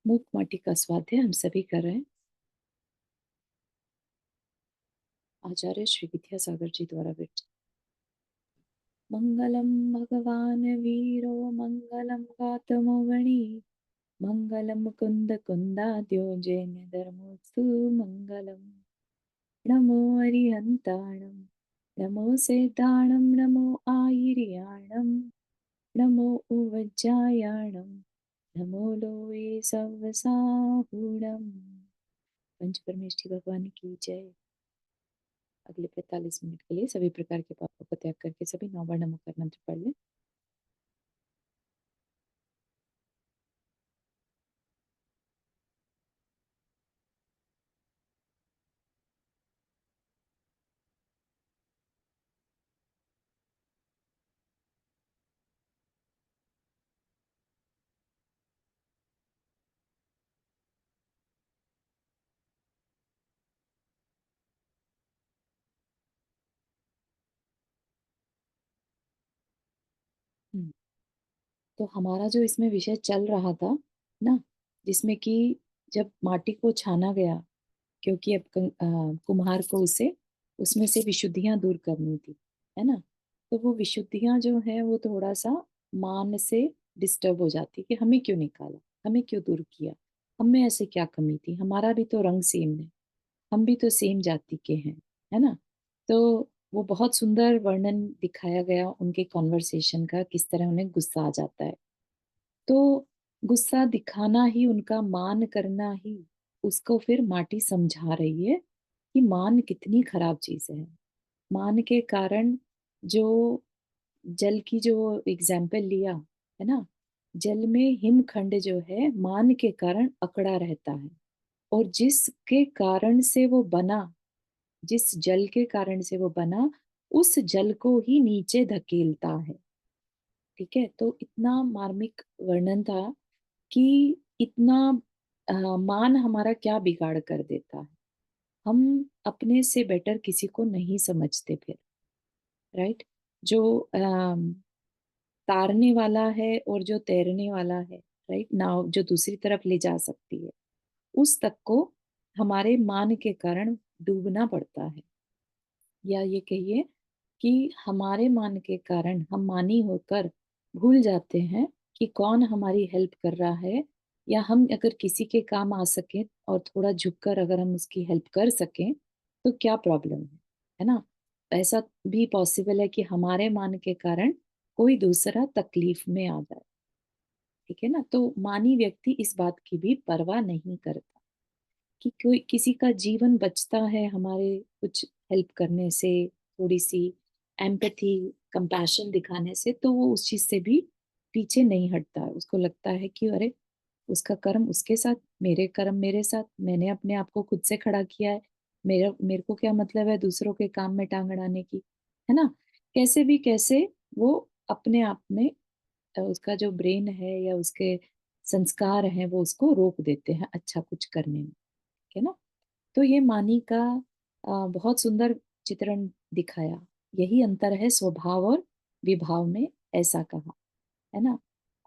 मूक माटी का स्वाध्याय हम सभी कर रहे हैं। आचार्य श्री विद्यासागर जी द्वारा विरचित। मंगलम भगवान वीरो मंगलम गौतमो गणी मंगलम मुकुंद कुंदाद्यो जैन धर्मोस्तु मंगलम। नमो अरिहंताणम नमो सेताणम नमो आयिर्याणम नमो उवज्जायाणम नमो लोये सवसाहुणम। पंच परमेष्ठी भगवान की जय। अगले 45 मिनट के लिए सभी प्रकार के पापों को त्याग करके सभी 9 बार नमोकार मंत्र पढ़ लें। हम्म, तो हमारा जो इसमें विषय चल रहा था ना, जिसमें कि जब माटी को छाना गया, क्योंकि अब कुम्हार को उसे उसमें से विशुद्धियां दूर करनी थी, है ना। तो वो विशुद्धियां जो है वो थोड़ा सा मान से डिस्टर्ब हो जाती कि हमें क्यों निकाला, हमें क्यों दूर किया, हमें ऐसे क्या कमी थी, हमारा भी तो रंग सेम है, हम भी तो सेम जाति के हैं, है ना। तो वो बहुत सुंदर वर्णन दिखाया गया उनके कॉन्वर्सेशन का, किस तरह उन्हें गुस्सा आ जाता है। तो गुस्सा दिखाना ही, उनका मान करना ही, उसको फिर माटी समझा रही है कि मान कितनी खराब चीज है। मान के कारण जो जल की जो एग्जाम्पल लिया, है ना, जल में हिमखंड जो है मान के कारण अकड़ा रहता है, और जिसके कारण से वो बना, जिस जल के कारण से वो बना, उस जल को ही नीचे धकेलता है। ठीक है, तो इतना मार्मिक वर्णन था कि इतना मान हमारा क्या बिगाड़ कर देता है। हम अपने से बेटर किसी को नहीं समझते फिर, राइट। जो तारने वाला है और जो तैरने वाला है, राइट, नाव जो दूसरी तरफ ले जा सकती है, उस तक को हमारे मान के कारण डूबना पड़ता है। या ये कहिए कि हमारे मान के कारण हम मानी होकर भूल जाते हैं कि कौन हमारी हेल्प कर रहा है, या हम अगर किसी के काम आ सके और थोड़ा झुककर अगर हम उसकी हेल्प कर सकें तो क्या प्रॉब्लम है ना। ऐसा भी पॉसिबल है कि हमारे मान के कारण कोई दूसरा तकलीफ में आ जाए। ठीक है ना, तो मानी व्यक्ति इस बात की भी परवाह नहीं करता कि कोई किसी का जीवन बचता है हमारे कुछ हेल्प करने से, थोड़ी सी एम्पैथी, कंपैशन दिखाने से, तो वो उस चीज से भी पीछे नहीं हटता है। उसको लगता है कि अरे, उसका कर्म उसके साथ, मेरे कर्म मेरे साथ, मैंने अपने आप को खुद से खड़ा किया है, मेरा मेरे को क्या मतलब है दूसरों के काम में टांग अड़ाने की, है ना। कैसे भी कैसे वो अपने आप में उसका जो ब्रेन है या उसके संस्कार हैं वो उसको रोक देते हैं अच्छा कुछ करने में। ठीक है ना। तो ये मानी का बहुत सुंदर चित्रण दिखाया। यही अंतर है स्वभाव और विभाव में, ऐसा कहा, है ना।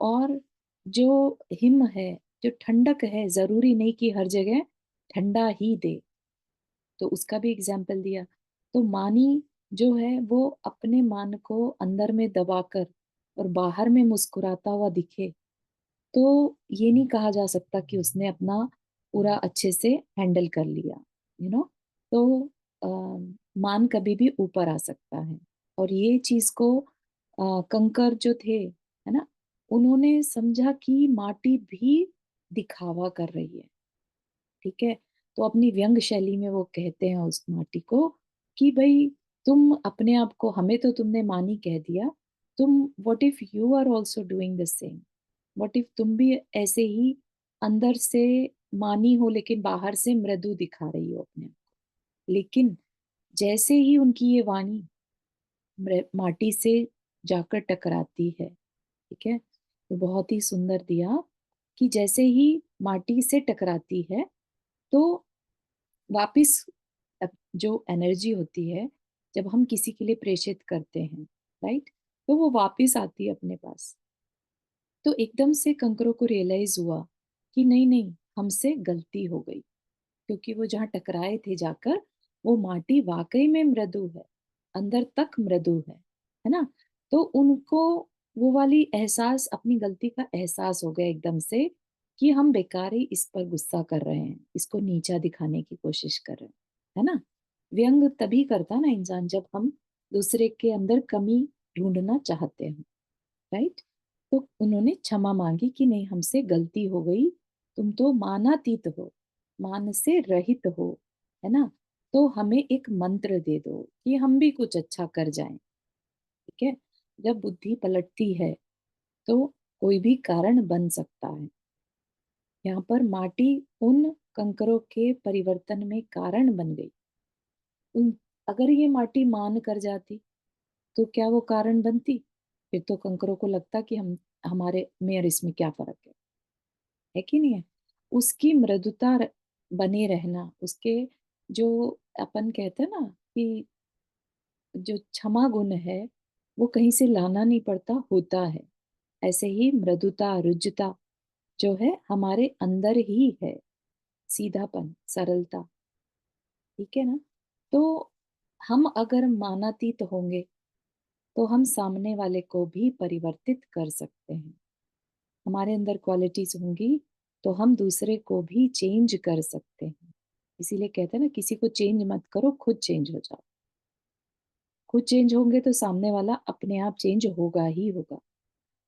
और जो हिम है, जो ठंडक है, जरूरी नहीं कि हर जगह ठंडा ही दे, तो उसका भी एग्जाम्पल दिया। तो मानी जो है वो अपने मान को अंदर में दबाकर और बाहर में मुस्कुराता हुआ दिखे, तो ये नहीं कहा जा सकता कि उसने अपना पूरा अच्छे से हैंडल कर लिया, तो मान कभी भी ऊपर आ सकता है। और ये चीज को कंकर जो थे, है ना, उन्होंने समझा कि माटी भी दिखावा कर रही है। ठीक है, तो अपनी व्यंग शैली में वो कहते हैं उस माटी को कि भाई, तुम अपने आप को, हमें तो तुमने मानी कह दिया, तुम what if you are also doing the same, what if तुम भी ऐसे ही अंदर से मानी हो लेकिन बाहर से मृदु दिखा रही हो अपने आप को। लेकिन जैसे ही उनकी ये वाणी माटी से जाकर टकराती है, ठीक है, तो बहुत ही सुंदर दिया कि जैसे ही माटी से टकराती है तो वापिस जो एनर्जी होती है, जब हम किसी के लिए प्रेषित करते हैं, राइट, तो वो वापिस आती है अपने पास। तो एकदम से कंकरों को रियलाइज हुआ कि नहीं नहीं, हमसे गलती हो गई, क्योंकि वो जहाँ टकराए थे जाकर, वो माटी वाकई में मृदु है, अंदर तक मृदु है ना? तो उनको वो वाली एहसास, अपनी गलती का एहसास हो गया एकदम से, कि हम बेकार ही इस पर गुस्सा कर रहे हैं, इसको नीचा दिखाने की कोशिश कर रहे हैं, है ना? व्यंग तभी करता ना इंसान जब हम दूसरे के अंदर कमी ढूंढना चाहते हैं, राइट? तो उन्होंने क्षमा मांगी कि नहीं, हमसे गलती हो गई, तुम तो मानातीत हो, मान से रहित हो, है ना? तो हमें एक मंत्र दे दो कि हम भी कुछ अच्छा कर जाएं, ठीक है? जब बुद्धि पलटती है तो कोई भी कारण बन सकता है। यहाँ पर माटी उन कंकरों के परिवर्तन में कारण बन गई। उन अगर ये माटी मान कर जाती तो क्या वो कारण बनती? फिर तो कंकरों को लगता कि हम, हमारे में और इसमें क्या फर्क है कि नहीं है? उसकी मृदुता बने रहना, उसके जो अपन कहते हैं ना कि जो क्षमा गुण है वो कहीं से लाना नहीं पड़ता, होता है। ऐसे ही मृदुता, रुजुता जो है हमारे अंदर ही है, सीधापन, सरलता, ठीक है ना? तो हम अगर मानातीत होंगे तो हम सामने वाले को भी परिवर्तित कर सकते हैं। हमारे अंदर क्वालिटीज होंगी तो हम दूसरे को भी चेंज कर सकते हैं। इसीलिए कहते हैं ना, किसी को चेंज मत करो, खुद चेंज हो जाओ। खुद चेंज होंगे तो सामने वाला अपने आप चेंज होगा ही होगा।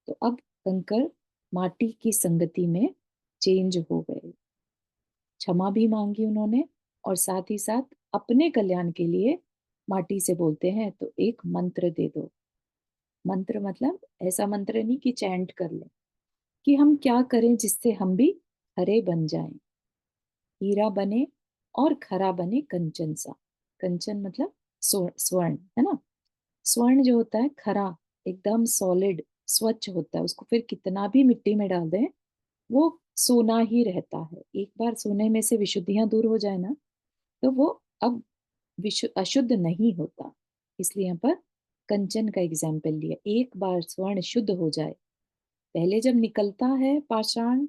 तो अब कंकर माटी की संगति में चेंज हो गए, क्षमा भी मांगी उन्होंने, और साथ ही साथ अपने कल्याण के लिए माटी से बोलते हैं तो एक मंत्र दे दो। मंत्र मतलब ऐसा मंत्र नहीं कि चैंट कर ले, कि हम क्या करें जिससे हम भी हरे बन जाएं, हीरा बने और खरा बने कंचन सा। कंचन मतलब स्वर्ण, है ना? स्वर्ण जो होता है खरा, एकदम सॉलिड, स्वच्छ होता है, उसको फिर कितना भी मिट्टी में डाल दें वो सोना ही रहता है। एक बार सोने में से विशुद्धियां दूर हो जाए ना, तो वो अब अशुद्ध नहीं होता। इसलिए यहाँ पर कंचन का एग्जाम्पल लिया। एक बार स्वर्ण शुद्ध हो जाए, पहले जब निकलता है पाषाण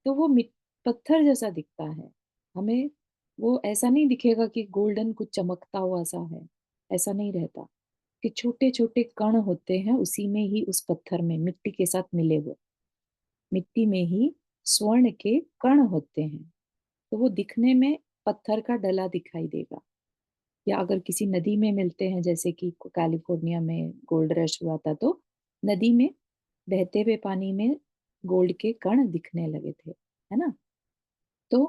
तो वो पत्थर जैसा दिखता है हमें। वो ऐसा नहीं दिखेगा कि गोल्डन कुछ चमकता हुआ सा है, ऐसा नहीं रहता। कि छोटे छोटे कण होते हैं उसी में ही, उस पत्थर में मिट्टी के साथ मिले हुए, मिट्टी में ही स्वर्ण के कण होते हैं। तो वो दिखने में पत्थर का डला दिखाई देगा। या अगर किसी नदी में मिलते हैं, जैसे कि कैलिफोर्निया में गोल्ड रश हुआ था, तो नदी में बहते हुए पानी में गोल्ड के कण दिखने लगे थे, है ना? तो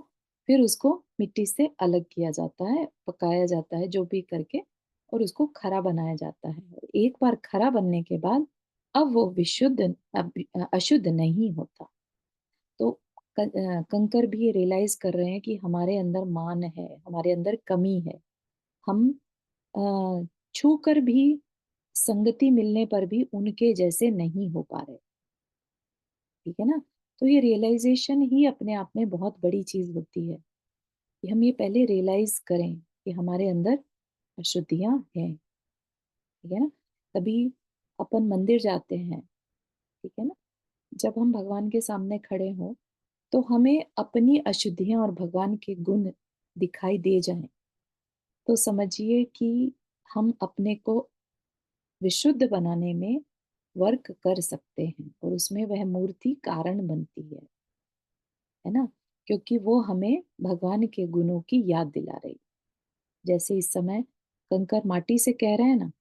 फिर उसको मिट्टी से अलग किया जाता है, पकाया जाता है, जो भी करके, और उसको खरा बनाया जाता है। और एक बार खरा बनने के बाद अब वो विशुद्ध, अशुद्ध नहीं होता। तो कंकर भी ये रियलाइज कर रहे हैं कि हमारे अंदर मान है, हमारे अंदर कमी है। हम छू कर भी, संगति मिलने पर भी उनके जैसे नहीं हो पा रहे, ठीक है ना? तो ये रियलाइजेशन ही अपने आप में बहुत बड़ी चीज होती है, कि हम ये पहले रियलाइज करें कि हमारे अंदर अशुद्धियां हैं, ठीक है ना? तभी अपन मंदिर जाते हैं, ठीक है ना? जब हम भगवान के सामने खड़े हों तो हमें अपनी अशुद्धियां और भगवान के गुण दिखाई दे जाएं, तो समझिए कि हम अपने को विशुद्ध बनाने में वर्क कर सकते हैं, और उसमें वह मूर्ति कारण बनती है ना? क्योंकि वो हमें भगवान के गुणों की याद दिला रही। जैसे इस समय कंकर माटी से कह रहे हैं ना,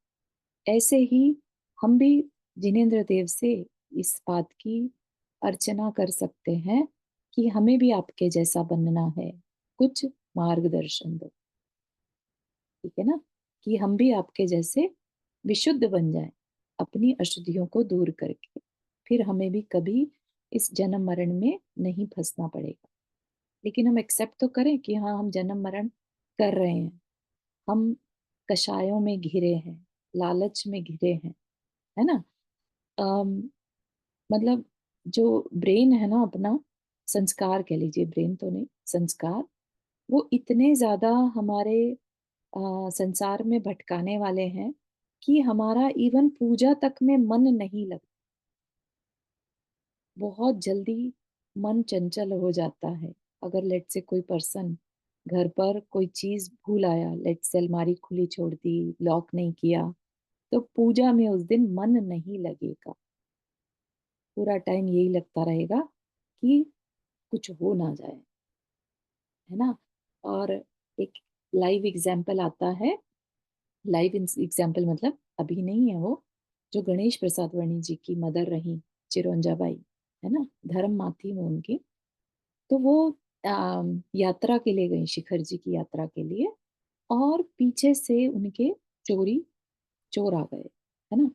ऐसे ही हम भी जिनेंद्र देव से इस बात की अर्चना कर सकते हैं कि हमें भी आपके जैसा बनना है, कुछ मार्गदर्शन दो, ठीक है ना? कि हम भी आपके जैसे विशुद्ध बन जाएं, अपनी अशुद्धियों को दूर करके, फिर हमें भी कभी इस जन्म मरण में नहीं फंसना पड़ेगा। लेकिन हम एक्सेप्ट तो करें कि हाँ, हम जन्म मरण कर रहे हैं, हम कषायों में घिरे हैं, लालच में घिरे हैं, है ना? अम, मतलब जो ब्रेन है ना अपना, संस्कार कह लीजिए, ब्रेन तो नहीं, संस्कार, वो इतने ज्यादा हमारे संसार में भटकाने वाले हैं कि हमारा इवन पूजा तक में मन नहीं लगता। बहुत जल्दी मन चंचल हो जाता है। अगर लेट से कोई पर्सन घर पर कोई चीज भूल आया, लेट से अलमारी खुली छोड़ दी, लॉक नहीं किया, तो पूजा में उस दिन मन नहीं लगेगा। पूरा टाइम यही लगता रहेगा कि कुछ हो ना जाए, है ना। और एक लाइव एग्जाम्पल आता है, लाइव एग्जाम्पल मतलब अभी नहीं है वो, जो गणेश प्रसाद वर्णी जी की मदर रही, चिरंजा बाई, है ना, धर्म माँ थी वो उनकी। तो वो यात्रा के लिए गई, शिखर जी की यात्रा के लिए, और पीछे से उनके चोरी चोर आ गए, है ना।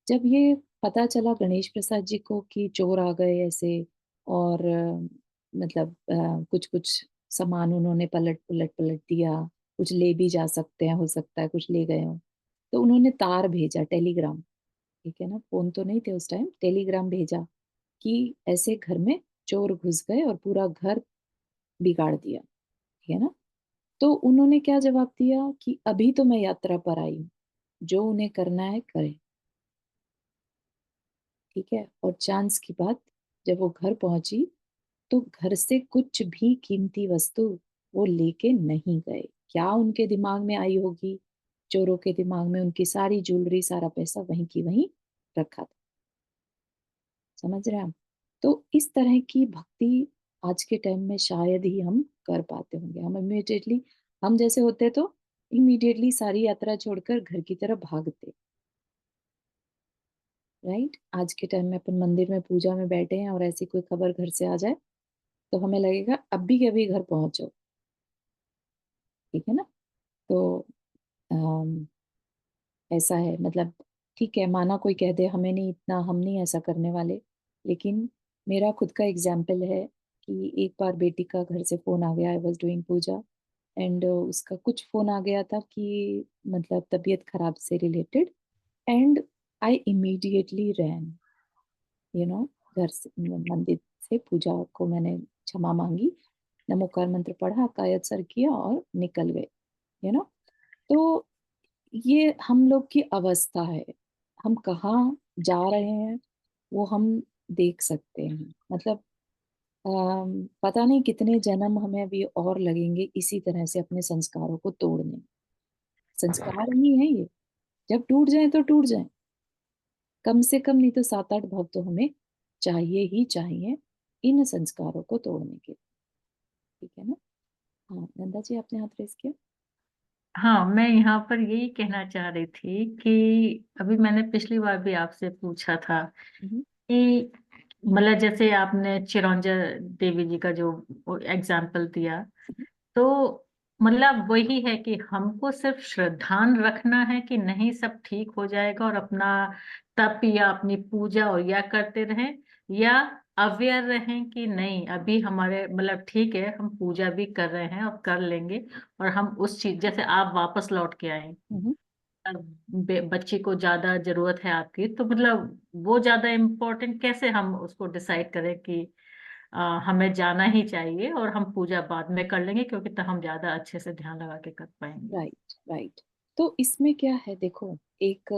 जब ये पता चला गणेश प्रसाद जी को कि चोर आ गए ऐसे, और मतलब कुछ कुछ सामान उन्होंने पलट पलट पलट दिया, कुछ ले भी जा सकते हैं, हो सकता है कुछ ले गए हो, तो उन्होंने तार भेजा, टेलीग्राम, ठीक है ना, फोन तो नहीं थे उस टाइम, टेलीग्राम भेजा कि ऐसे घर में चोर घुस गए और पूरा घर बिगाड़ दिया, ठीक है ना। तो उन्होंने क्या जवाब दिया कि अभी तो मैं यात्रा पर आई हूँ, जो उन्हें करना है करें, ठीक है। और चांस की बात, जब वो घर पहुंची तो घर से कुछ भी कीमती वस्तु वो लेके नहीं गए। क्या उनके दिमाग में आई होगी, चोरों के दिमाग में उनकी सारी ज्वेलरी, सारा पैसा वहीं की वहीं रखा था। समझ रहे हैं आप। तो इस तरह की भक्ति आज के टाइम में शायद ही हम कर पाते होंगे। हम इमिडिएटली, हम जैसे होते तो इमीडिएटली सारी यात्रा छोड़कर घर की तरफ भागते, राइट। आज के टाइम में अपन मंदिर में पूजा में बैठे हैं और ऐसी कोई खबर घर से आ जाए तो हमें लगेगा अभी के अभी घर पहुंचो, ठीक है ना। तो अम, ऐसा है, मतलब ठीक है, माना कोई कह दे हमें नहीं इतना, हम नहीं ऐसा करने वाले, लेकिन मेरा खुद का एग्जाम्पल है कि एक बार बेटी का घर से फोन आ गया, I was doing puja, and उसका कुछ फोन आ गया था कि मतलब तबीयत खराब से रिलेटेड, एंड आई इमीडिएटली रैन, घर से मंदिर से पूजा को मैंने क्षमा मांगी, नमोकार मंत्र पढ़ा, कायद सर किया और निकल गए, यू नो। तो ये हम लोग की अवस्था है, हम कहाँ जा रहे हैं वो हम देख सकते हैं। मतलब पता नहीं कितने जन्म हमें अभी और लगेंगे इसी तरह से अपने संस्कारों को तोड़ने। संस्कार ही है ये, जब टूट जाए तो टूट जाए, कम से कम नहीं तो 7-8 भाव तो हमें चाहिए ही चाहिए इन संस्कारों को तोड़ने के, ठीक है ना। हाँ नंदा जी, आपने हाथ रेस किया। हाँ, मैं यहाँ पर यही कहना चाह रही थी कि अभी मैंने पिछली बार भी आपसे पूछा था हम्म। कि मतलब जैसे आपने चिरंजा देवी जी का जो एग्जाम्पल दिया, तो मतलब वही है कि हमको सिर्फ श्रद्धान रखना है कि नहीं सब ठीक हो जाएगा और अपना तप या अपनी पूजा और या करते रहें, या अवेयर रहें कि नहीं अभी हमारे मतलब ठीक है हम पूजा भी कर रहे हैं और कर लेंगे, और हम उस चीज जैसे आप वापस लौट के आए, हम्म। अब बच्ची को ज्यादा जरूरत है आपकी, तो मतलब वो ज्यादा इम्पोर्टेंट कैसे हम उसको डिसाइड करें कि हमें जाना ही चाहिए और हम पूजा बाद में कर लेंगे क्योंकि तब हम ज्यादा अच्छे से ध्यान लगा के कर पाएंगे। Right, right. तो इसमें क्या है, देखो, एक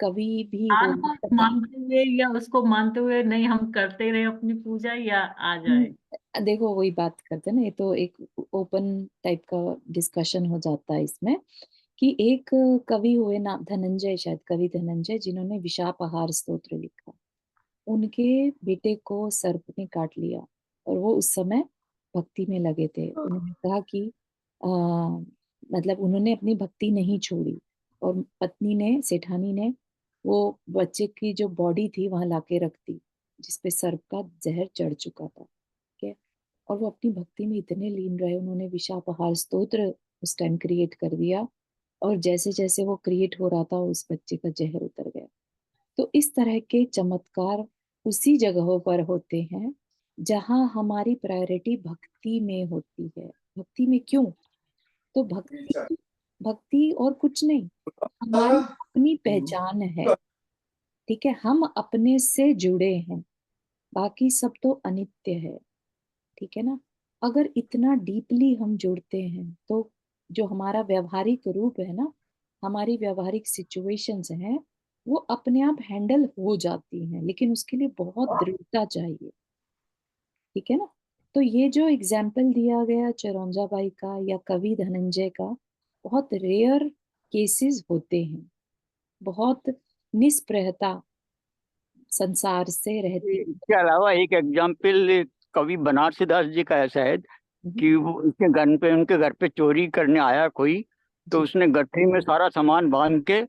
कवि भी आज बोला को था। मानते हुए या उसको मानते हुए नहीं हम करते रहे अपनी पूजा या आ जाए। देखो वही बात करते हैं ना, ये तो एक ओपन टाइप का डिस्कशन हो जाता है इसमें, कि एक कवि हुए ना, धनंजय, शायद कवि धनंजय, जिन्होंने विशापहार स्तोत्र लिखा। उनके बेटे को सर्प ने काट लिया और वो उस समय भक्ति में लगे थे। उन्होंने कहा कि मतलब उन्होंने अपनी भक्ति नहीं छोड़ी, और पत्नी ने, सेठानी ने, वो बच्चे की जो बॉडी थी वहां लाके रख दी, जिसपे सर्प का जहर चढ़ चुका था, ठीक है। और वो अपनी भक्ति में इतने लीन रहे, उन्होंने विशापहार स्तोत्र उस टाइम क्रिएट कर दिया, और जैसे जैसे वो क्रिएट हो रहा था उस बच्चे का जहर उतर गया। तो इस तरह के चमत्कार उसी जगहों पर होते हैं जहां हमारी प्रायोरिटी भक्ति में होती है। भक्ति में क्यों? तो भक्ति, भक्ति और कुछ नहीं, हमारी अपनी पहचान है, ठीक है। हम अपने से जुड़े हैं, बाकी सब तो अनित्य है, ठीक है ना। अगर इतना डीपली हम जुड़ते हैं तो जो हमारा व्यवहारिक रूप है ना, हमारी व्यवहारिक सिचुएशंस हैं, वो अपने आप हैंडल हो जाती हैं, लेकिन उसके लिए बहुत दृढ़ता चाहिए। ठीक है ना। तो ये जो एग्जाम्पल दिया गया चिरौंजा बाई का या कवि धनंजय का, बहुत रेयर केसेस होते हैं, बहुत निष्प्रहता संसार से रहती इसके अलावा एक एग्जाम्पल कवि बनारसीदास जी का ऐसा है है। कि वो उनके घर पे चोरी करने आया कोई, तो जी, उसने गठरी में सारा सामान बांध के,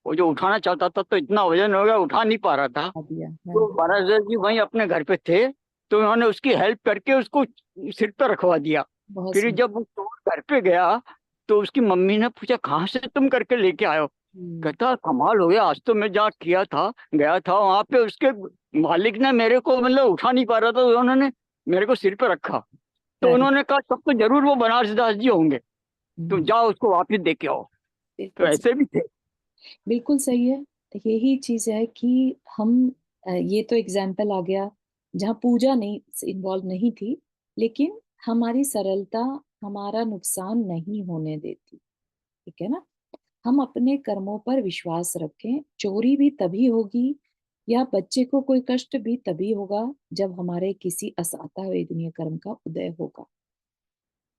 वो जो उठाना चाहता था तो इतना वजन हो गया उठा नहीं पा रहा था। आ दिया। हाँ। तो महाराज जी वहीं अपने घर पे थे, तो उन्होंने उसकी हेल्प करके उसको सिर पर रखवा दिया। बहुत फिर सुंदर। जब वो चोर घर पे गया तो उसकी मम्मी ने पूछा कहाँ से तुम करके लेके आए हो। हम्म, कहता कमाल हो गया, आज तो मैं जहाँ किया था गया था वहां पे उसके मालिक ने मेरे को मतलब उठा नहीं पा रहा था, तो उन्होंने मेरे को सिर पे रखा। तो correct, उन्होंने कहा तब तो जरूर वो बनारस दास जी होंगे, तुम हम्म, जाओ उसको वापिस दे के आओ। तो बिल्कुल सही। ऐसे भी थे। बिल्कुल सही है। तो यही चीज है कि हम ये तो एग्जाम्पल आ गया जहाँ पूजा नहीं इन्वॉल्व नहीं थी, लेकिन हमारी सरलता हमारा नुकसान नहीं होने देती। ठीक है ना। हम अपने कर्मों पर विश्वास रखें। चोरी भी तभी होगी या बच्चे को कोई कष्ट भी तभी होगा जब हमारे किसी असाता वेदनीय कर्म का उदय होगा।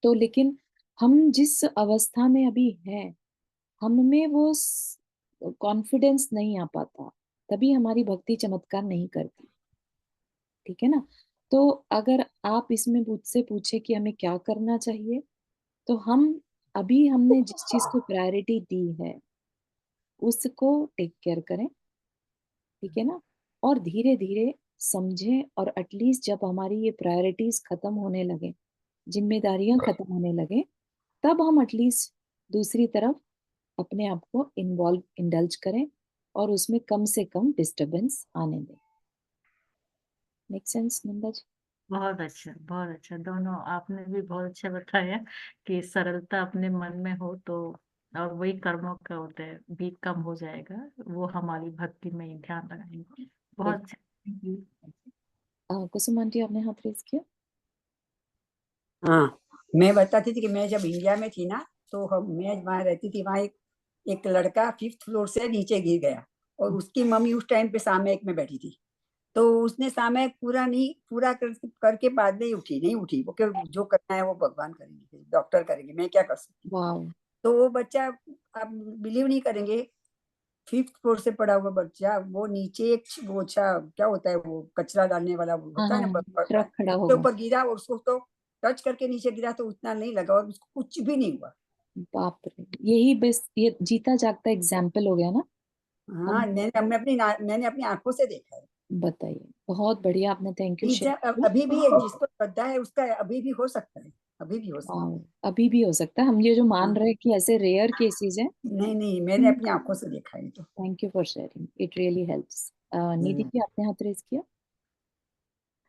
तो लेकिन हम जिस अवस्था में अभी हैं, हम में वो कॉन्फिडेंस नहीं आ पाता, तभी हमारी भक्ति चमत्कार नहीं करती। ठीक है ना। तो अगर आप इसमें मुझसे पूछे कि हमें क्या करना चाहिए, तो हम अभी हमने जिस चीज को प्रायोरिटी दी है उसको टेक केयर करें। ठीक है ना। और धीरे धीरे समझें, और एटलीस्ट जब हमारी ये प्रायोरिटीज खत्म होने लगे, जिम्मेदारियां खत्म होने लगे, तब हम एटलीस्ट दूसरी तरफ अपने आप को इन्वॉल्व इंडल्ज करें और उसमें कम से कम डिस्टरबेंस आने दें। Make sense Nanda ji? बहुत अच्छा, बहुत अच्छा। दोनों आपने भी बहुत अच्छा बताया कि सरलता अपने मन में हो तो, और वही कर्मों का उदय भी कम हो जाएगा, वो हमारी भक्ति में ही ध्यान लगाएंगे। बहुत बिल्कुल। अच्छा। Thank you। कुसुम आंटी आपने हाथ रेस किया। हाँ, मैं बताती थी कि मैं जब इंडिया में थी ना, तो मैं वहां रहती थी, वहां एक लड़का 5th फ्लोर से नीचे गिर गया, और उसकी मम्मी उस टाइम पे सामयिक में बैठी थी। तो उसने सामयिक पूरा करके बाद में ही उठी, नहीं उठी वो, कि जो करना है वो भगवान करेंगे, डॉक्टर करेंगे, मैं क्या कर सकती। वाह। तो वो बच्चा, आप बिलीव नहीं करेंगे, 5th फ्लोर से पड़ा हुआ बच्चा, वो नीचे एक वो क्या होता है, वो कचरा डालने वाला वो हाँ होता है हाँ, ना, ट्रक खड़ा उसके होगा। ऊपर गिरा, और उसको तो टच करके नीचे गिरा तो उतना नहीं लगा, और उसको कुछ भी नहीं हुआ। बाप रे, यही बेस्ट, ये जीता जागता एग्जाम्पल हो गया ना। हम हाँ, मैंने अपनी आंखों से देखा है। बताइए, बहुत बढ़िया आपने, थैंक यू शेयर किया। अभी भी जिसको श्रद्धा है उसका अभी भी हो सकता है, अभी भी हो सकता वाह, अभी भी हो सकता है। हम ये जो है। मान हाँ, रहे हैं कि ऐसे रेयर केसेस हैं। नहीं नहीं, मैंने अपनी आंखों से देखा है तो। Thank you for sharing, it really helps. Nidhi हम्म। जी आपने हाथ रेस किया।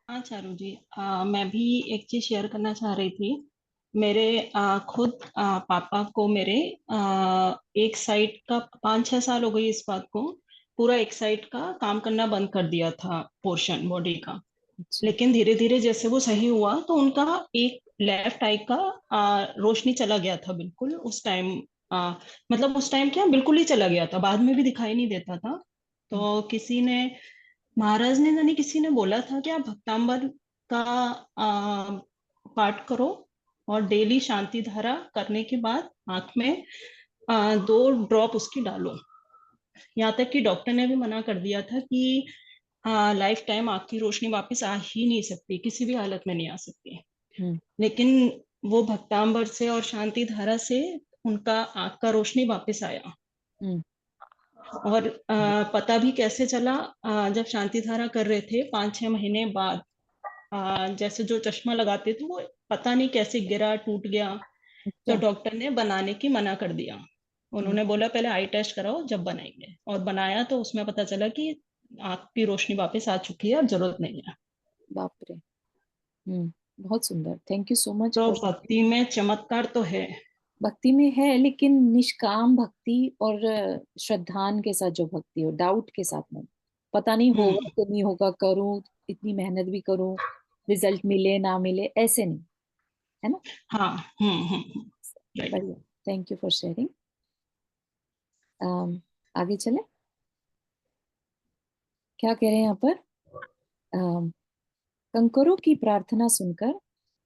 हाँ चारू जी, मैं भी एक चीज शेयर करना चाह रही थी। मेरे खुद पापा को मेरे एक साइड का 5-6 साल हो गई इस बात को, पूरा एक साइड का काम करना बंद कर दिया था, पोर्शन बॉडी का। अच्छा। लेकिन धीरे धीरे जैसे वो सही हुआ तो उनका एक लेफ्ट आई का रोशनी चला गया था बिल्कुल उस टाइम। मतलब उस टाइम क्या, बिल्कुल ही चला गया था, बाद में भी दिखाई नहीं देता था। तो किसी ने, महाराज ने जाने किसी ने बोला था कि आप भक्तांबर का पाठ करो, और डेली शांति धारा करने के बाद आंख में 2 ड्रॉप उसकी डालो। यहाँ तक कि डॉक्टर ने भी मना कर दिया था कि लाइफ टाइम आंख की रोशनी वापस आ ही नहीं सकती, किसी भी हालत में नहीं आ सकती। हम्म। लेकिन वो भक्तांबर से और शांति धारा से उनका आंख का रोशनी वापस आया। हम्म। और पता भी कैसे चला, जब शांति धारा कर रहे थे 5-6 महीने बाद, जैसे जो चश्मा लगाते थे वो पता नहीं कैसे गिरा, टूट गया। तो अच्छा। डॉक्टर ने बनाने की मना कर दिया। हम्म। उन्होंने बोला पहले आई टेस्ट कराओ जब बनाएंगे, और बनाया तो उसमें पता चला कि आंख की रोशनी वापस आ चुकी है, अब जरूरत नहीं है। बाप रे। हम्म। बहुत सुंदर, थैंक यू सो मच तो फॉर। भक्ति में चमत्कार तो है। भक्ति में है, लेकिन निष्काम भक्ति और श्रद्धान के साथ जो भक्ति हो, डाउट के साथ नहीं। पता नहीं होगा हम्म। कि नहीं होगा, करूं इतनी मेहनत भी करूं, रिजल्ट मिले ना मिले, ऐसे नहीं। है ना। हाँ। राइट। बढ़िया। Thank you for sharing. आगे चले, क्या कह रहे हैं यहाँ पर। कंकरों की प्रार्थना सुनकर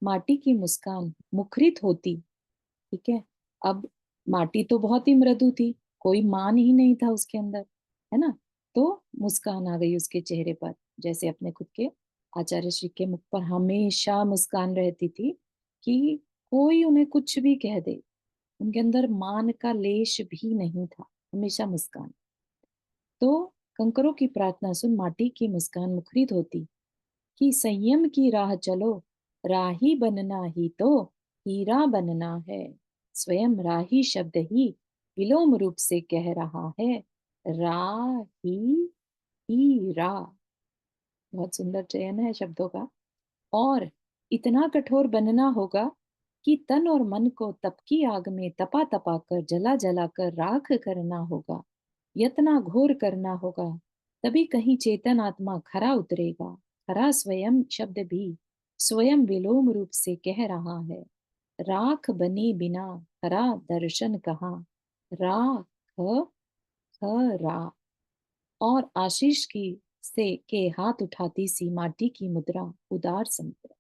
माटी की मुस्कान मुखरित होती। ठीक है, अब माटी तो बहुत ही मृदु थी, कोई मान ही नहीं था उसके अंदर, है ना। तो मुस्कान आ गई उसके चेहरे पर, जैसे अपने खुद के आचार्य श्री के मुख पर हमेशा मुस्कान रहती थी कि कोई उन्हें कुछ भी कह दे, उनके अंदर मान का लेश भी नहीं था, हमेशा मुस्कान। तो कंकरों की प्रार्थना सुन माटी की मुस्कान मुखरित होती कि संयम की राह चलो, राही बनना ही तो हीरा बनना है। स्वयं राही शब्द ही विलोम रूप से कह रहा है, राही हीरा। बहुत सुंदर चयन है शब्दों का। और इतना कठोर बनना होगा कि तन और मन को तप की आग में तपा तपा कर जला जला कर राख करना होगा, यतना घोर करना होगा, तभी कहीं चेतन आत्मा खरा उतरेगा। खरा स्वयं शब्द भी स्वयं विलोम रूप से कह रहा है, राख बने बिना खरा दर्शन कहाँ, राख खरा। और आशीष की से के हाथ उठाती सी माटी की मुद्रा उदार समुद्र।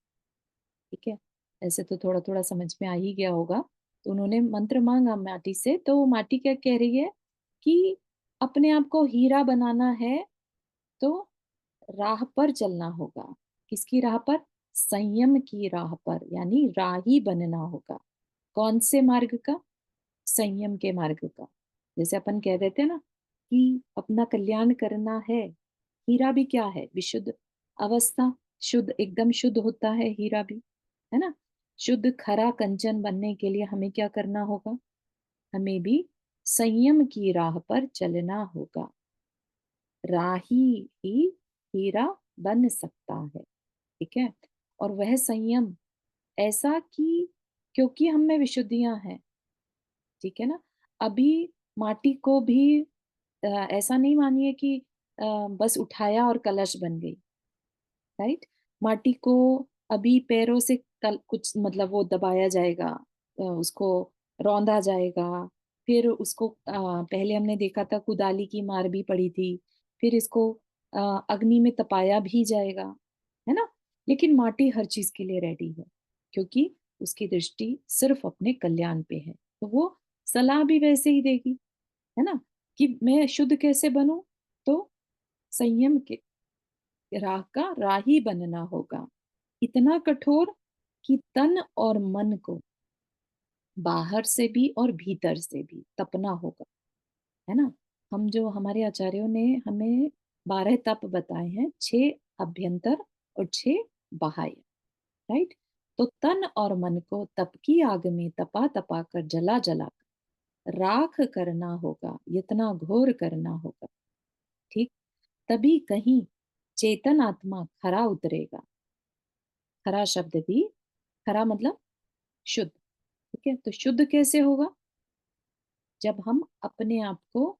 ठीक है, ऐसे तो थोड़ा थोड़ा समझ में आ ही गया होगा। तो उन्होंने मंत्र मांगा माटी से, तो वो माटी क्या कह रही है कि अपने आप को हीरा बनाना है तो राह पर चलना होगा। किसकी राह पर? संयम की राह पर, यानी राही बनना होगा। कौन से मार्ग का? संयम के मार्ग का। जैसे अपन कह देते हैं ना कि अपना कल्याण करना है। हीरा भी क्या है? विशुद्ध अवस्था, शुद्ध, एकदम शुद्ध होता है हीरा भी, है ना। शुद्ध खरा कंचन बनने के लिए हमें क्या करना होगा? हमें भी संयम की राह पर चलना होगा। राही ही हीरा बन सकता है। ठीक है, और वह संयम ऐसा कि क्योंकि हम में विशुद्धियां हैं। ठीक है ना। अभी माटी को भी ऐसा नहीं मानिए कि बस उठाया और कलश बन गई, राइट। माटी को अभी पैरों से कुछ मतलब वो दबाया जाएगा, उसको रौंदा जाएगा, फिर उसको पहले हमने देखा था कुदाली की मार भी पड़ी थी, फिर इसको अग्नि में तपाया भी जाएगा, है ना। लेकिन माटी हर चीज के लिए रेडी है, क्योंकि उसकी दृष्टि सिर्फ अपने कल्याण पे है। तो वो सलाह भी वैसे ही देगी, है ना, कि मैं शुद्ध कैसे बनूं। तो संयम के राह का राही बनना होगा, इतना कठोर कि तन और मन को बाहर से भी और भीतर से भी तपना होगा, है ना। हम जो हमारे आचार्यों ने हमें 12 तप बताए हैं, 6 अभ्यंतर और 6 बाह्य, राइट। तो तन और मन को तप की आग में तपा तपा कर जला जला कर राख करना होगा, इतना घोर करना होगा। ठीक, तभी कहीं चेतन आत्मा खरा उतरेगा। खरा शब्द भी, खरा मतलब शुद्ध। ठीक है, तो शुद्ध कैसे होगा? जब हम अपने आप को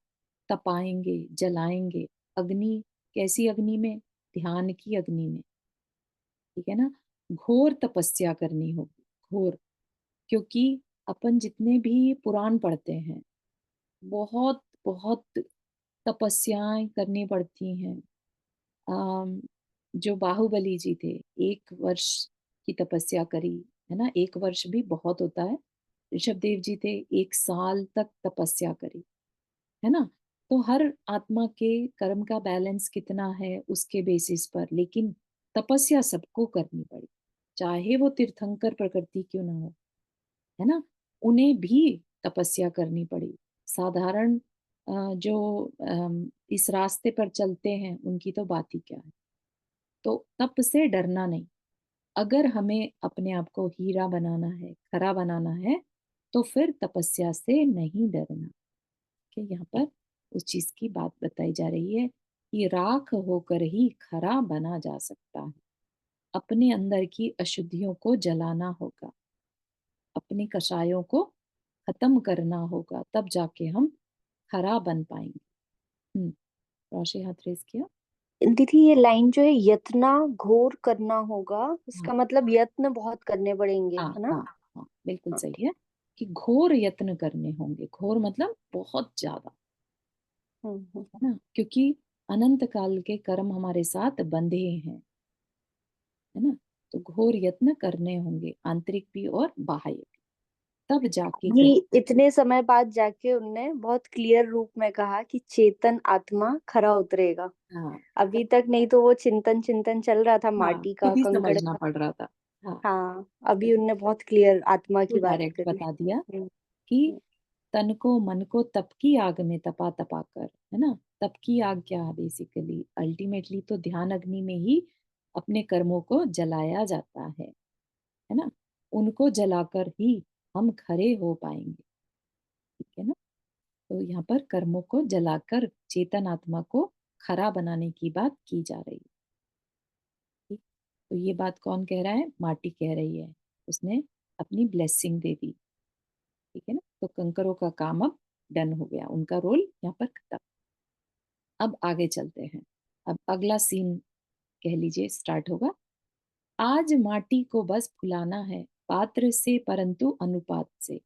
तपाएंगे, जलाएंगे। अग्नि, कैसी अग्नि में? ध्यान की अग्नि में। ठीक है ना। घोर तपस्या करनी होगी, घोर। क्योंकि अपन जितने भी पुराण पढ़ते हैं, बहुत बहुत तपस्याएं करनी पड़ती हैं। जो बाहुबली जी थे, 1 वर्ष की तपस्या करी, है ना। 1 वर्ष भी बहुत होता है। ऋषभदेव जी थे, 1 साल तक तपस्या करी, है ना। तो हर आत्मा के कर्म का बैलेंस कितना है उसके बेसिस पर, लेकिन तपस्या सबको करनी पड़ी, चाहे वो तीर्थंकर प्रकृति क्यों ना हो, है ना। उन्हें भी तपस्या करनी पड़ी। साधारण जो इस रास्ते पर चलते हैं उनकी तो बात ही क्या है। तो तप से डरना नहीं। अगर हमें अपने आप को हीरा बनाना है, खरा बनाना है, तो फिर तपस्या से नहीं डरना। कि यहाँ पर उस चीज की बात बताई जा रही है कि राख होकर ही खरा बना जा सकता है। अपने अंदर की अशुद्धियों को जलाना होगा, अपने कषायों को खत्म करना होगा, तब जाके हम खरा बन पाएंगे। रोशे हाथ रेस किया। दीदी ये लाइन जो है, यत्ना घोर करना होगा, हाँ इसका मतलब यत्न बहुत करने पड़ेंगे, हाँ है ना? हाँ हाँ, बिल्कुल हाँ, सही है कि घोर यत्न करने होंगे। घोर मतलब बहुत ज्यादा, हम्म। है ना। क्योंकि अनंत काल के कर्म हमारे साथ बंधे हैं। है ना। तो घोर यत्न करने होंगे, आंतरिक भी और बाह्य भी, तब जाके ये कहीं। इतने समय बाद जाके उनने बहुत क्लियर रूप में कहा कि चेतन आत्मा खरा उतरेगा। हाँ अभी तक नहीं तो वो चिंतन चिंतन चल रहा था, हाँ, माटी का, खुद ही कंकड़ समझना का। पड़ रहा था। हाँ, हाँ, अभी उनने बहुत क्लियर आत्मा तो की बात डायरेक्ट करी। बता दिया हम्म, कि तन को मन को तप की आग में तपा तपा कर, है ना। तप की आग क्या है, बेसिकली अल्टीमेटली तो ध्यान अग्नि में ही अपने कर्मों को जलाया जाता है ना। उनको जलाकर ही हम खरे हो पाएंगे, ठीक है ना। तो यहाँ पर कर्मों को जलाकर चेतन आत्मा को खरा बनाने की बात की जा रही है, ठीक। तो ये बात कौन कह रहा है, माटी कह रही है, उसने अपनी ब्लेसिंग दे दी, ठीक है ना। तो कंकरों का काम अब डन हो गया, उनका रोल यहाँ पर खत्म। अब आगे चलते हैं। अब अगला सीन कह लीजिए स्टार्ट होगा। आज माटी को बस फुलाना है पात्र से, परंतु अनुपात से,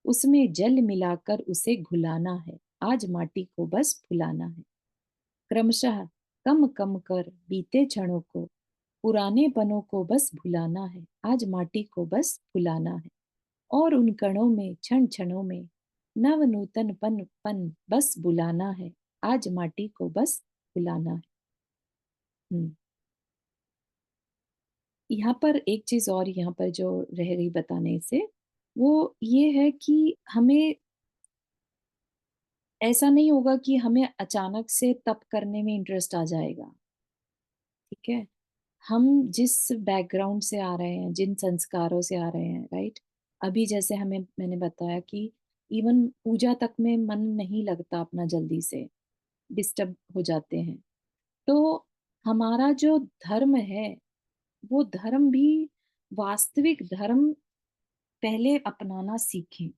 उसमें जल मिलाकर उसे घुलाना है। आज माटी को बस फुलाना है, क्रमशः कम कम कर बीते क्षणों को, पुराने पनों को बस भुलाना है। आज माटी को बस फुलाना है, और उन कणों में क्षण क्षणों में नव नूतन पन पन बस बुलाना है। आज माटी को बस फुलाना है। हम्म। यहाँ पर एक चीज और यहाँ पर जो रह गई बताने से, वो ये है कि हमें ऐसा नहीं होगा कि हमें अचानक से तप करने में इंटरेस्ट आ जाएगा, ठीक है। हम जिस बैकग्राउंड से आ रहे हैं, जिन संस्कारों से आ रहे हैं, राइट। अभी जैसे हमें, मैंने बताया कि इवन पूजा तक में मन नहीं लगता अपना, जल्दी से डिस्टर्ब हो जाते हैं। तो हमारा जो धर्म है, वो धर्म भी वास्तविक धर्म पहले अपनाना सीखें।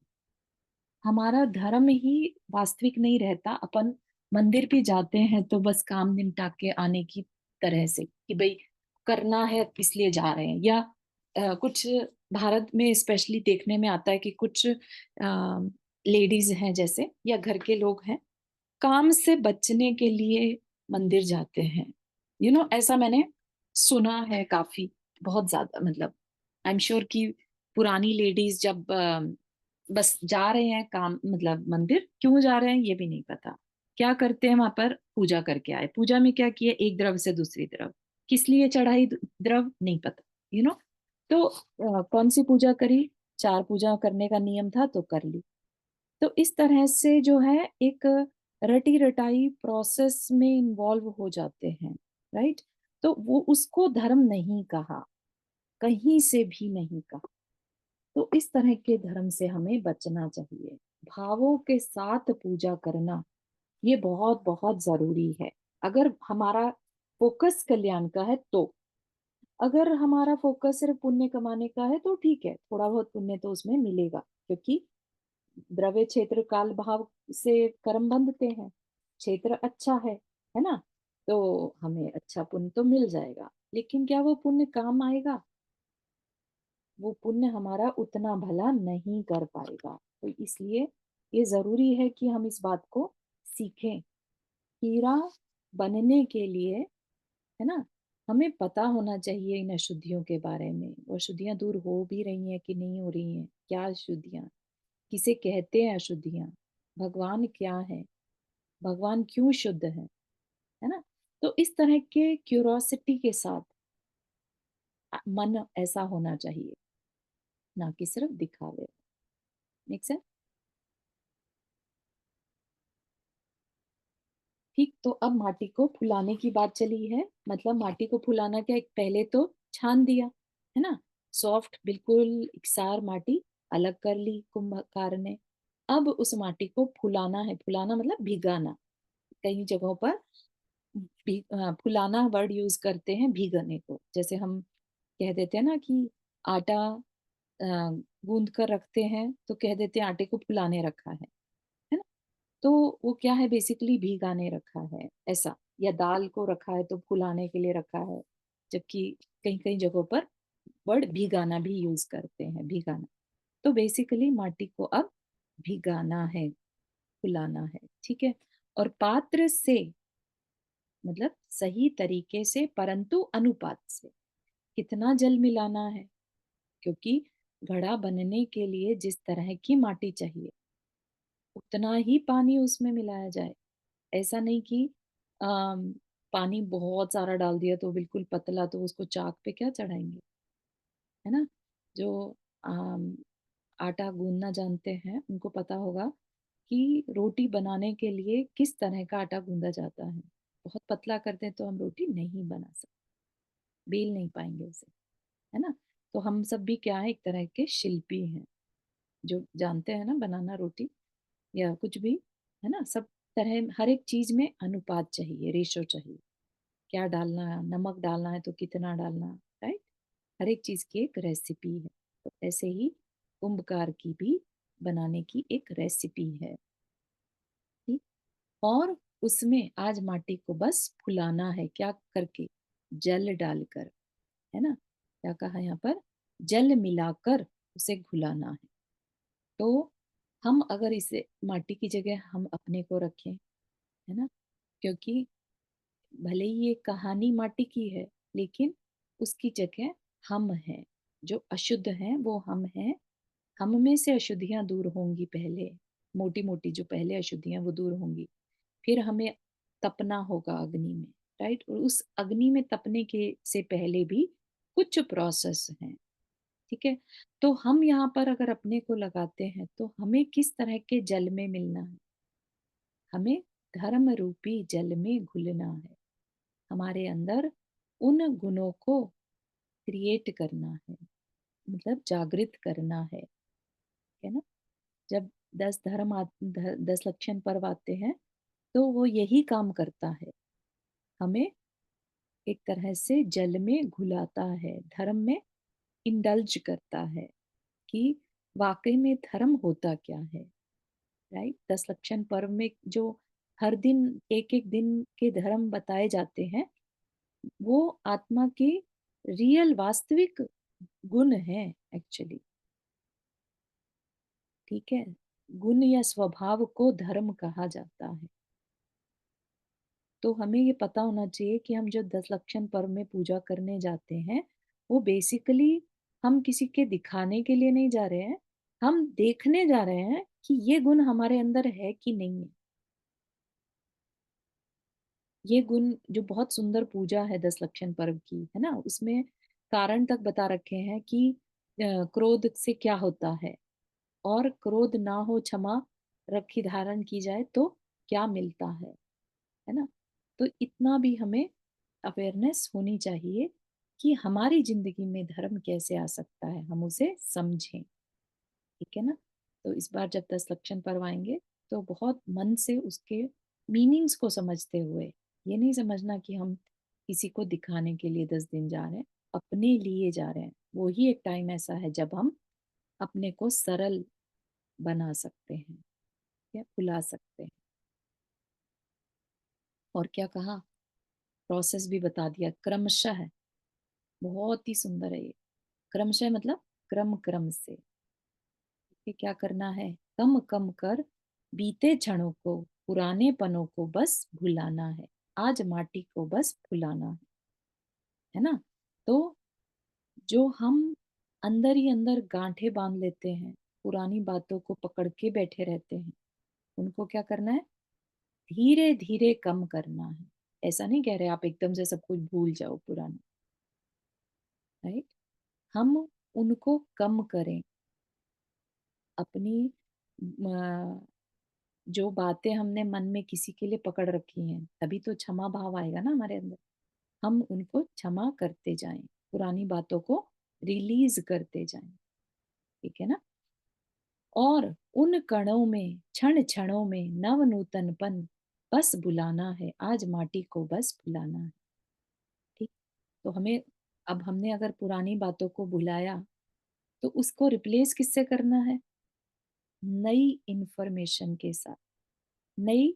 हमारा धर्म ही वास्तविक नहीं रहता। अपन मंदिर भी जाते हैं तो बस काम निपटा के आने की तरह से, कि भाई करना है इसलिए जा रहे हैं। या कुछ भारत में स्पेशली देखने में आता है कि कुछ लेडीज हैं जैसे, या घर के लोग हैं, काम से बचने के लिए मंदिर जाते हैं। ऐसा मैंने सुना है काफी, बहुत ज्यादा, मतलब आई एम श्योर कि पुरानी लेडीज जब बस जा रहे हैं काम, मतलब मंदिर क्यों जा रहे हैं ये भी नहीं पता, क्या करते हैं वहां पर, पूजा करके आए। पूजा में क्या किया, एक द्रव से दूसरी द्रव, किस लिए चढ़ाई द्रव नहीं पता, तो कौन सी पूजा करी, 4 पूजा करने का नियम था तो कर ली। तो इस तरह से जो है एक रटी रटाई प्रोसेस में इन्वॉल्व हो जाते हैं, राइट। तो वो उसको धर्म नहीं कहा, कहीं से भी नहीं कहा। तो इस तरह के धर्म से हमें बचना चाहिए। भावों के साथ पूजा करना ये बहुत बहुत जरूरी है। अगर हमारा फोकस कल्याण का है तो, अगर हमारा फोकस सिर्फ पुण्य कमाने का है तो ठीक है, थोड़ा बहुत पुण्य तो उसमें मिलेगा, क्योंकि द्रव्य क्षेत्र काल भाव से कर्म बंधते हैं। क्षेत्र अच्छा है ना, तो हमें अच्छा पुण्य तो मिल जाएगा। लेकिन क्या वो पुण्य काम आएगा, वो पुण्य हमारा उतना भला नहीं कर पाएगा। तो इसलिए ये जरूरी है कि हम इस बात को सीखें। हीरा बनने के लिए, है ना, हमें पता होना चाहिए इन अशुद्धियों के बारे में। वो अशुद्धियां दूर हो भी रही हैं कि नहीं हो रही हैं, क्या अशुद्धियां, किसे कहते हैं अशुद्धियां, भगवान क्या है, भगवान क्यों शुद्ध है ना। तो इस तरह के क्यूरोसिटी के साथ मन ऐसा होना चाहिए, ना कि सिर्फ दिखावे। Make sense? ठीक। तो अब माटी को फुलाने की बात चली है। मतलब माटी को फुलाना क्या, एक पहले तो छान दिया, है ना, सॉफ्ट बिल्कुल इकसार माटी अलग कर ली कुंभकार ने। अब उस माटी को फुलाना है। फुलाना मतलब भिगाना। कई जगहों पर फुलाना वर्ड यूज करते हैं भीगने को। जैसे हम कह देते हैं ना कि आटा गूंद कर रखते हैं तो कह देते हैं आटे को फुलाने रखा है ना। तो वो क्या है, बेसिकली भिगाने रखा है ऐसा। या दाल को रखा है तो फुलाने के लिए रखा है। जबकि कई कई जगहों पर वर्ड भिगाना भी यूज करते हैं, भिगाना। तो बेसिकली माटी को अब भिगाना है, फुलाना है, ठीक है। और पात्र से मतलब सही तरीके से, परंतु अनुपात से। कितना जल मिलाना है, क्योंकि घड़ा बनने के लिए जिस तरह की माटी चाहिए उतना ही पानी उसमें मिलाया जाए। ऐसा नहीं कि अम, पानी बहुत सारा डाल दिया तो बिल्कुल पतला, तो उसको चाक पे क्या चढ़ाएंगे, है ना। जो अम, आटा गूंदना जानते हैं उनको पता होगा कि रोटी बनाने के लिए किस तरह का आटा गूंदा जाता है। बहुत पतला करते हैं तो हम रोटी नहीं बना सकते, बेल नहीं पाएंगे उसे, है ना। तो हम सब भी क्या है, एक तरह के शिल्पी हैं जो जानते हैं ना बनाना रोटी या कुछ भी, है ना। सब तरह हर एक चीज में अनुपात चाहिए, रेशो चाहिए, क्या डालना है, नमक डालना है तो कितना डालना, राइट। हर एक चीज की एक रेसिपी है। तो ऐसे ही कुंभकार की भी बनाने की एक रेसिपी है, ठीक। और उसमें आज माटी को बस फुलाना है, क्या करके, जल डालकर, है ना। क्या कहा यहाँ पर, जल मिलाकर उसे घुलाना है। तो हम अगर इसे माटी की जगह हम अपने को रखें, है ना, क्योंकि भले ही ये कहानी माटी की है लेकिन उसकी जगह हम हैं, जो अशुद्ध हैं वो हम हैं। हम में से अशुद्धियां दूर होंगी पहले, मोटी मोटी जो पहले अशुद्धियां वो दूर होंगी, फिर हमें तपना होगा अग्नि में, राइट। और उस अग्नि में तपने के से पहले भी कुछ प्रोसेस हैं, ठीक है। तो हम यहाँ पर अगर अपने को लगाते हैं तो हमें किस तरह के जल में मिलना है, हमें धर्म रूपी जल में घुलना है। हमारे अंदर उन गुणों को क्रिएट करना है, मतलब जागृत करना है ना। जब 10 लक्षण पर्व आते हैं तो वो यही काम करता है, हमें एक तरह से जल में घुलाता है, धर्म में इंडल्ज करता है कि वाकई में धर्म होता क्या है, राइट। 10 लक्षण पर्व में जो हर दिन एक एक दिन के धर्म बताए जाते हैं वो आत्मा के रियल वास्तविक गुण है एक्चुअली, ठीक है। गुण या स्वभाव को धर्म कहा जाता है। तो हमें ये पता होना चाहिए कि हम जो 10 लक्षण पर्व में पूजा करने जाते हैं वो बेसिकली हम किसी के दिखाने के लिए नहीं जा रहे हैं, हम देखने जा रहे हैं कि ये गुण हमारे अंदर है कि नहीं है। ये गुण जो बहुत सुंदर पूजा है 10 लक्षण पर्व की, है ना, उसमें कारण तक बता रखे हैं कि क्रोध से क्या होता है, और क्रोध ना हो, क्षमा रखी धारण की जाए तो क्या मिलता है ना। तो इतना भी हमें अवेयरनेस होनी चाहिए कि हमारी जिंदगी में धर्म कैसे आ सकता है, हम उसे समझें, ठीक है ना। तो इस बार जब 10 लक्षण पर्व आएंगे तो बहुत मन से उसके मीनिंग्स को समझते हुए, ये नहीं समझना कि हम किसी को दिखाने के लिए 10 दिन जा रहे हैं, अपने लिए जा रहे हैं। वो ही एक टाइम ऐसा है जब हम अपने को सरल बना सकते हैं या भुला सकते हैं। और क्या कहा, प्रोसेस भी बता दिया, क्रमशः है, बहुत ही सुंदर है ये। क्रमशः मतलब क्रम क्रम से, कि क्या करना है, कम कम कर बीते क्षणों को, पुराने पनों को बस भुलाना है, आज माटी को बस फुलाना है ना। तो जो हम अंदर ही अंदर गांठें बांध लेते हैं, पुरानी बातों को पकड़ के बैठे रहते हैं, उनको क्या करना है, धीरे धीरे कम करना है। ऐसा नहीं कह रहे आप एकदम से सब कुछ भूल जाओ पुराना, राइट। हम उनको कम करें, अपनी जो बातें हमने मन में किसी के लिए पकड़ रखी हैं, तभी तो क्षमा भाव आएगा ना हमारे अंदर। हम उनको क्षमा करते जाएं, पुरानी बातों को रिलीज करते जाएं, ठीक है ना। और उन कणों में, क्षण क्षणों में नव नूतनपन बस बुलाना है, आज माटी को बस बुलाना है, ठीक। तो हमें, अब हमने अगर पुरानी बातों को बुलाया तो उसको रिप्लेस किससे करना है, नई इंफॉर्मेशन के साथ, नई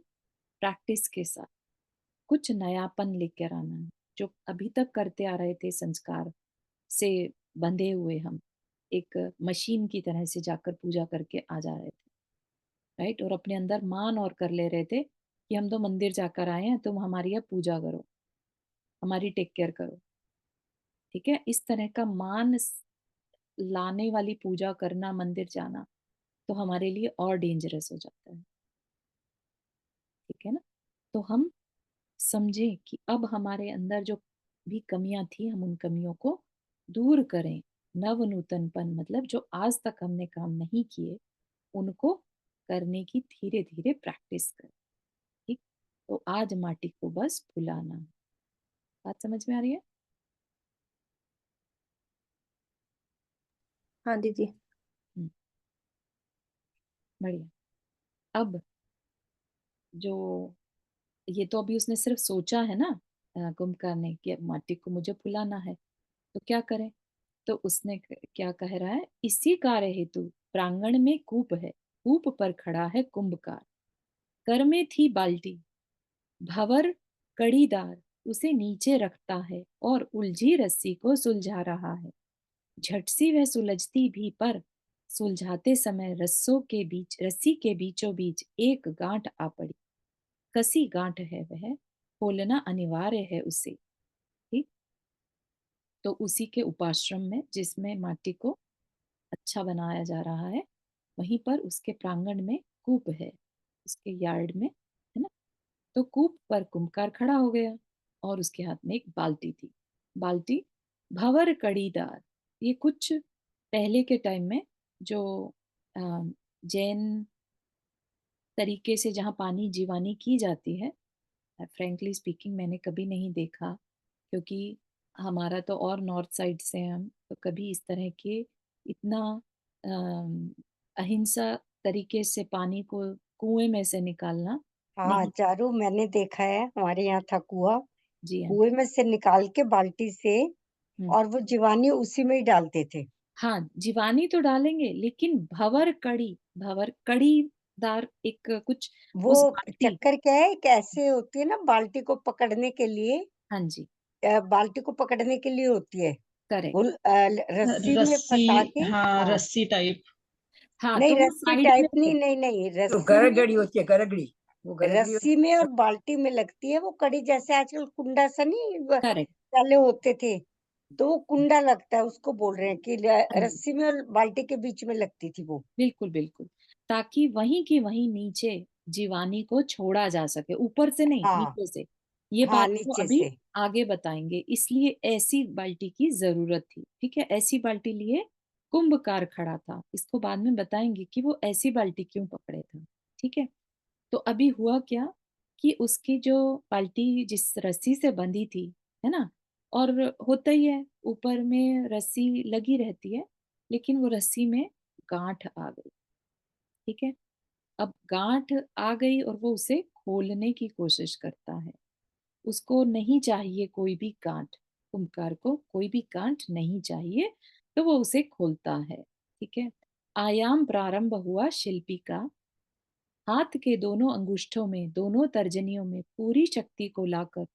प्रैक्टिस के साथ, कुछ नयापन लेकर आना है। जो अभी तक करते आ रहे थे संस्कार से बंधे हुए, हम एक मशीन की तरह से जाकर पूजा करके आ जा रहे थे, राइट। और अपने अंदर मान और कर ले रहे थे कि हम तो मंदिर जाकर आए हैं, तुम हमारी अब पूजा करो, हमारी टेक केयर करो, ठीक है, इस तरह का मान लाने वाली पूजा करना, मंदिर जाना, तो हमारे लिए और डेंजरस हो जाता है। ठीक है ना? तो हम समझें कि अब हमारे अंदर जो भी कमियां थी, हम उन कमियों को दूर करें। नव नूतनपन मतलब जो आज तक हमने काम नहीं किए, उनको करने की धीरे धीरे प्रैक्टिस करें। ठीक, तो आज माटी को बस भुलाना है। बात समझ में आ रही है? हाँ दीदी। बढ़िया। अब जो ये तो अभी उसने सिर्फ सोचा है ना, कुंभकर्ण ने, कि अब माटी को मुझे भुलाना है, तो क्या करें? तो उसने क्या कह रहा है, इसी कार्य हेतु प्रांगण में कूप है, कूप पर खड़ा है कुंभकार, कर में थी बाल्टी, भंवर कड़ीदार उसे नीचे रखता है और उलझी रस्सी को सुलझा रहा है। झट सी वह सुलझती भी, पर सुलझाते समय रस्सी के बीचों बीच एक गांठ आ पड़ी। कसी गांठ है वह, खोलना अनिवार्य है उसे। ठीक, तो उसी के उपाश्रम में, जिसमें माटी को अच्छा बनाया जा रहा है, वहीं पर उसके प्रांगण में कूप है, उसके यार्ड में, है ना? तो कूप पर कुंभकार खड़ा हो गया और उसके हाथ में एक बाल्टी थी। बाल्टी भंवर कड़ीदार, ये कुछ पहले के टाइम में जो जैन तरीके से जहाँ पानी जीवानी की जाती है, फ्रेंकली स्पीकिंग मैंने कभी नहीं देखा, क्योंकि हमारा तो और नॉर्थ साइड से हैं हम, तो कभी इस तरह के इतना अहिंसा तरीके से पानी को कुएं में से निकालना हाँ नहीं। चारू, मैंने देखा है, हमारे यहाँ था कुआं। जी हाँ। कुएं में से निकाल के बाल्टी से, हम्म, और वो जीवानी उसी में ही डालते थे। हाँ, जीवानी तो डालेंगे, लेकिन भंवर कड़ीदार एक कुछ वो उस बाल्टी। चक्कर क्या है, कैसे होती है ना, बाल्टी को पकड़ने के लिए, हाँ जी, बाल्टी को पकड़ने के लिए होती है। करेक्ट। वो रस्सी में रस्सी, फंसा के। हाँ हाँ, रस्सी टाइप। हाँ, नहीं तो वो रस्सी साइड में टाइप नहीं, है। नहीं नहीं, जो रस्सी में, गरगड़ी होती है, गरगड़ी, वो गरगड़ी रस्सी होती में और है। बाल्टी में लगती है वो कड़ी, जैसे आजकल कुंडा सा नहीं करेक्ट। डाले होते थे, तो वो कुंडा लगता है, उसको बोल रहे हैं कि हाँ जी, रस्सी में और बाल्टी के बीच में लगती थी वो। बिल्कुल बिल्कुल, ताकि वहीं की वहीं नीचे जीवानी को छोड़ा जा सके, ऊपर से नहीं, हाँ नीचे से। ये हाँ, बात तो नीचे अभी से। आगे बताएंगे, इसलिए ऐसी बाल्टी की जरूरत थी। ठीक है, ऐसी बाल्टी लिए कुंभकार खड़ा था, इसको बाद में बताएंगे कि वो ऐसी बाल्टी क्यों पकड़े था। ठीक है, तो अभी हुआ क्या कि उसकी जो बाल्टी जिस रस्सी से बंधी थी, है ना, और होता ही है, ऊपर में रस्सी लगी रहती है, लेकिन वो रस्सी में गांठ आ गई। ठीक है, अब गांठ आ गई और वो उसे खोलने की कोशिश करता है। उसको नहीं चाहिए कोई भी गांठ, कुंभकार को कोई भी गांठ नहीं चाहिए, तो वो उसे खोलता है। ठीक है, आयाम प्रारंभ हुआ शिल्पी का, हाथ के दोनों अंगुष्ठों में, दोनों तर्जनियों में पूरी शक्ति को लाकर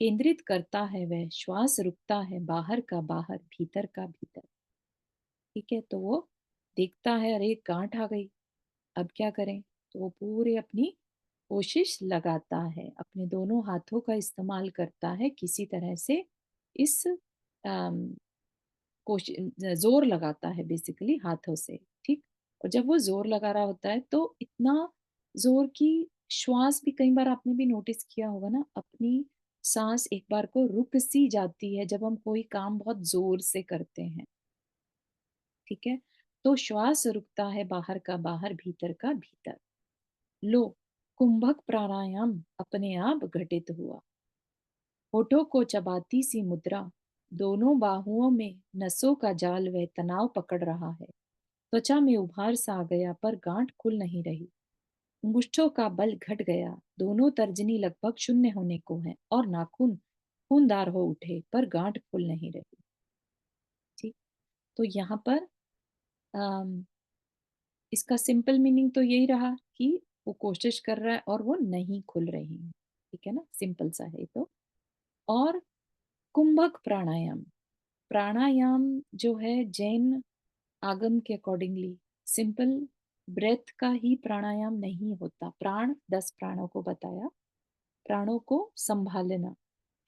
केंद्रित करता है वह, श्वास रुकता है, बाहर का बाहर, भीतर का भीतर। ठीक है, तो वो देखता है, अरे गांठ आ गई, अब क्या करें? तो वो पूरे अपनी कोशिश लगाता है, अपने दोनों हाथों का इस्तेमाल करता है, किसी तरह से इस कोशिश जोर लगाता है बेसिकली हाथों से। ठीक, और जब वो जोर लगा रहा होता है, तो इतना जोर की श्वास भी, कई बार आपने भी नोटिस किया होगा ना, अपनी सांस एक बार को रुक सी जाती है जब हम कोई काम बहुत जोर से करते हैं। ठीक है, तो श्वास रुकता है, बाहर का बाहर, भीतर का भीतर। लो, कुंभक प्राणायाम अपने आप घटित हुआ। होठों को चबाती सी मुद्रा, दोनों बाहुओं में नसों का जाल वह तनाव पकड़ रहा है। त्वचा में उभार सा आ गया, पर गांठ खुल नहीं रही। अंगुष्ठों का बल घट गया, दोनों तर्जनी लगभग शून्य होने को है, और नाखून खूनदार हो उठे, पर गांठ खुल नहीं रही। ठीक, तो यहाँ पर अम, इसका सिंपल मीनिंग तो यही रहा कि वो कोशिश कर रहा है और वो नहीं खुल रही है। ठीक है ना, सिंपल सा है तो। और कुंभक प्राणायाम, प्राणायाम जो है जैन आगम के अकॉर्डिंगली सिंपल ब्रेथ का ही प्राणायाम नहीं होता। प्राण 10 प्राणों को बताया, प्राणों को संभालना,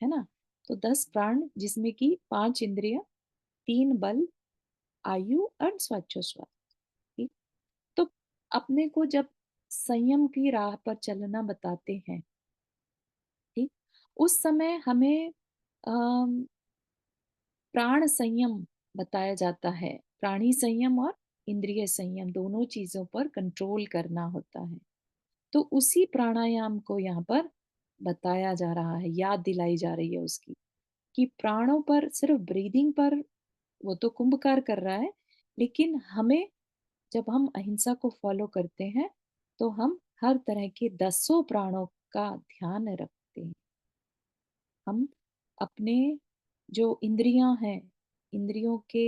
है ना, तो 10 प्राण, जिसमें कि 5 इंद्रियां, 3 बल, आयु और श्वासोच्छ्वास। ठीक। तो अपने को जब संयम की राह पर चलना बताते हैं, ठीक, उस समय हमें अम, प्राण संयम बताया जाता है। प्राणी संयम और इंद्रिय संयम दोनों चीजों पर कंट्रोल करना होता है। तो उसी प्राणायाम को यहाँ पर बताया जा रहा है, याद दिलाई जा रही है उसकी, कि प्राणों पर, सिर्फ ब्रीदिंग पर वो तो कुंभकार कर रहा है, लेकिन हमें, जब हम अहिंसा को फॉलो करते हैं तो हम हर तरह के 10 प्राणों का ध्यान रखते हैं। हम अपने जो इंद्रियां हैं, इंद्रियों के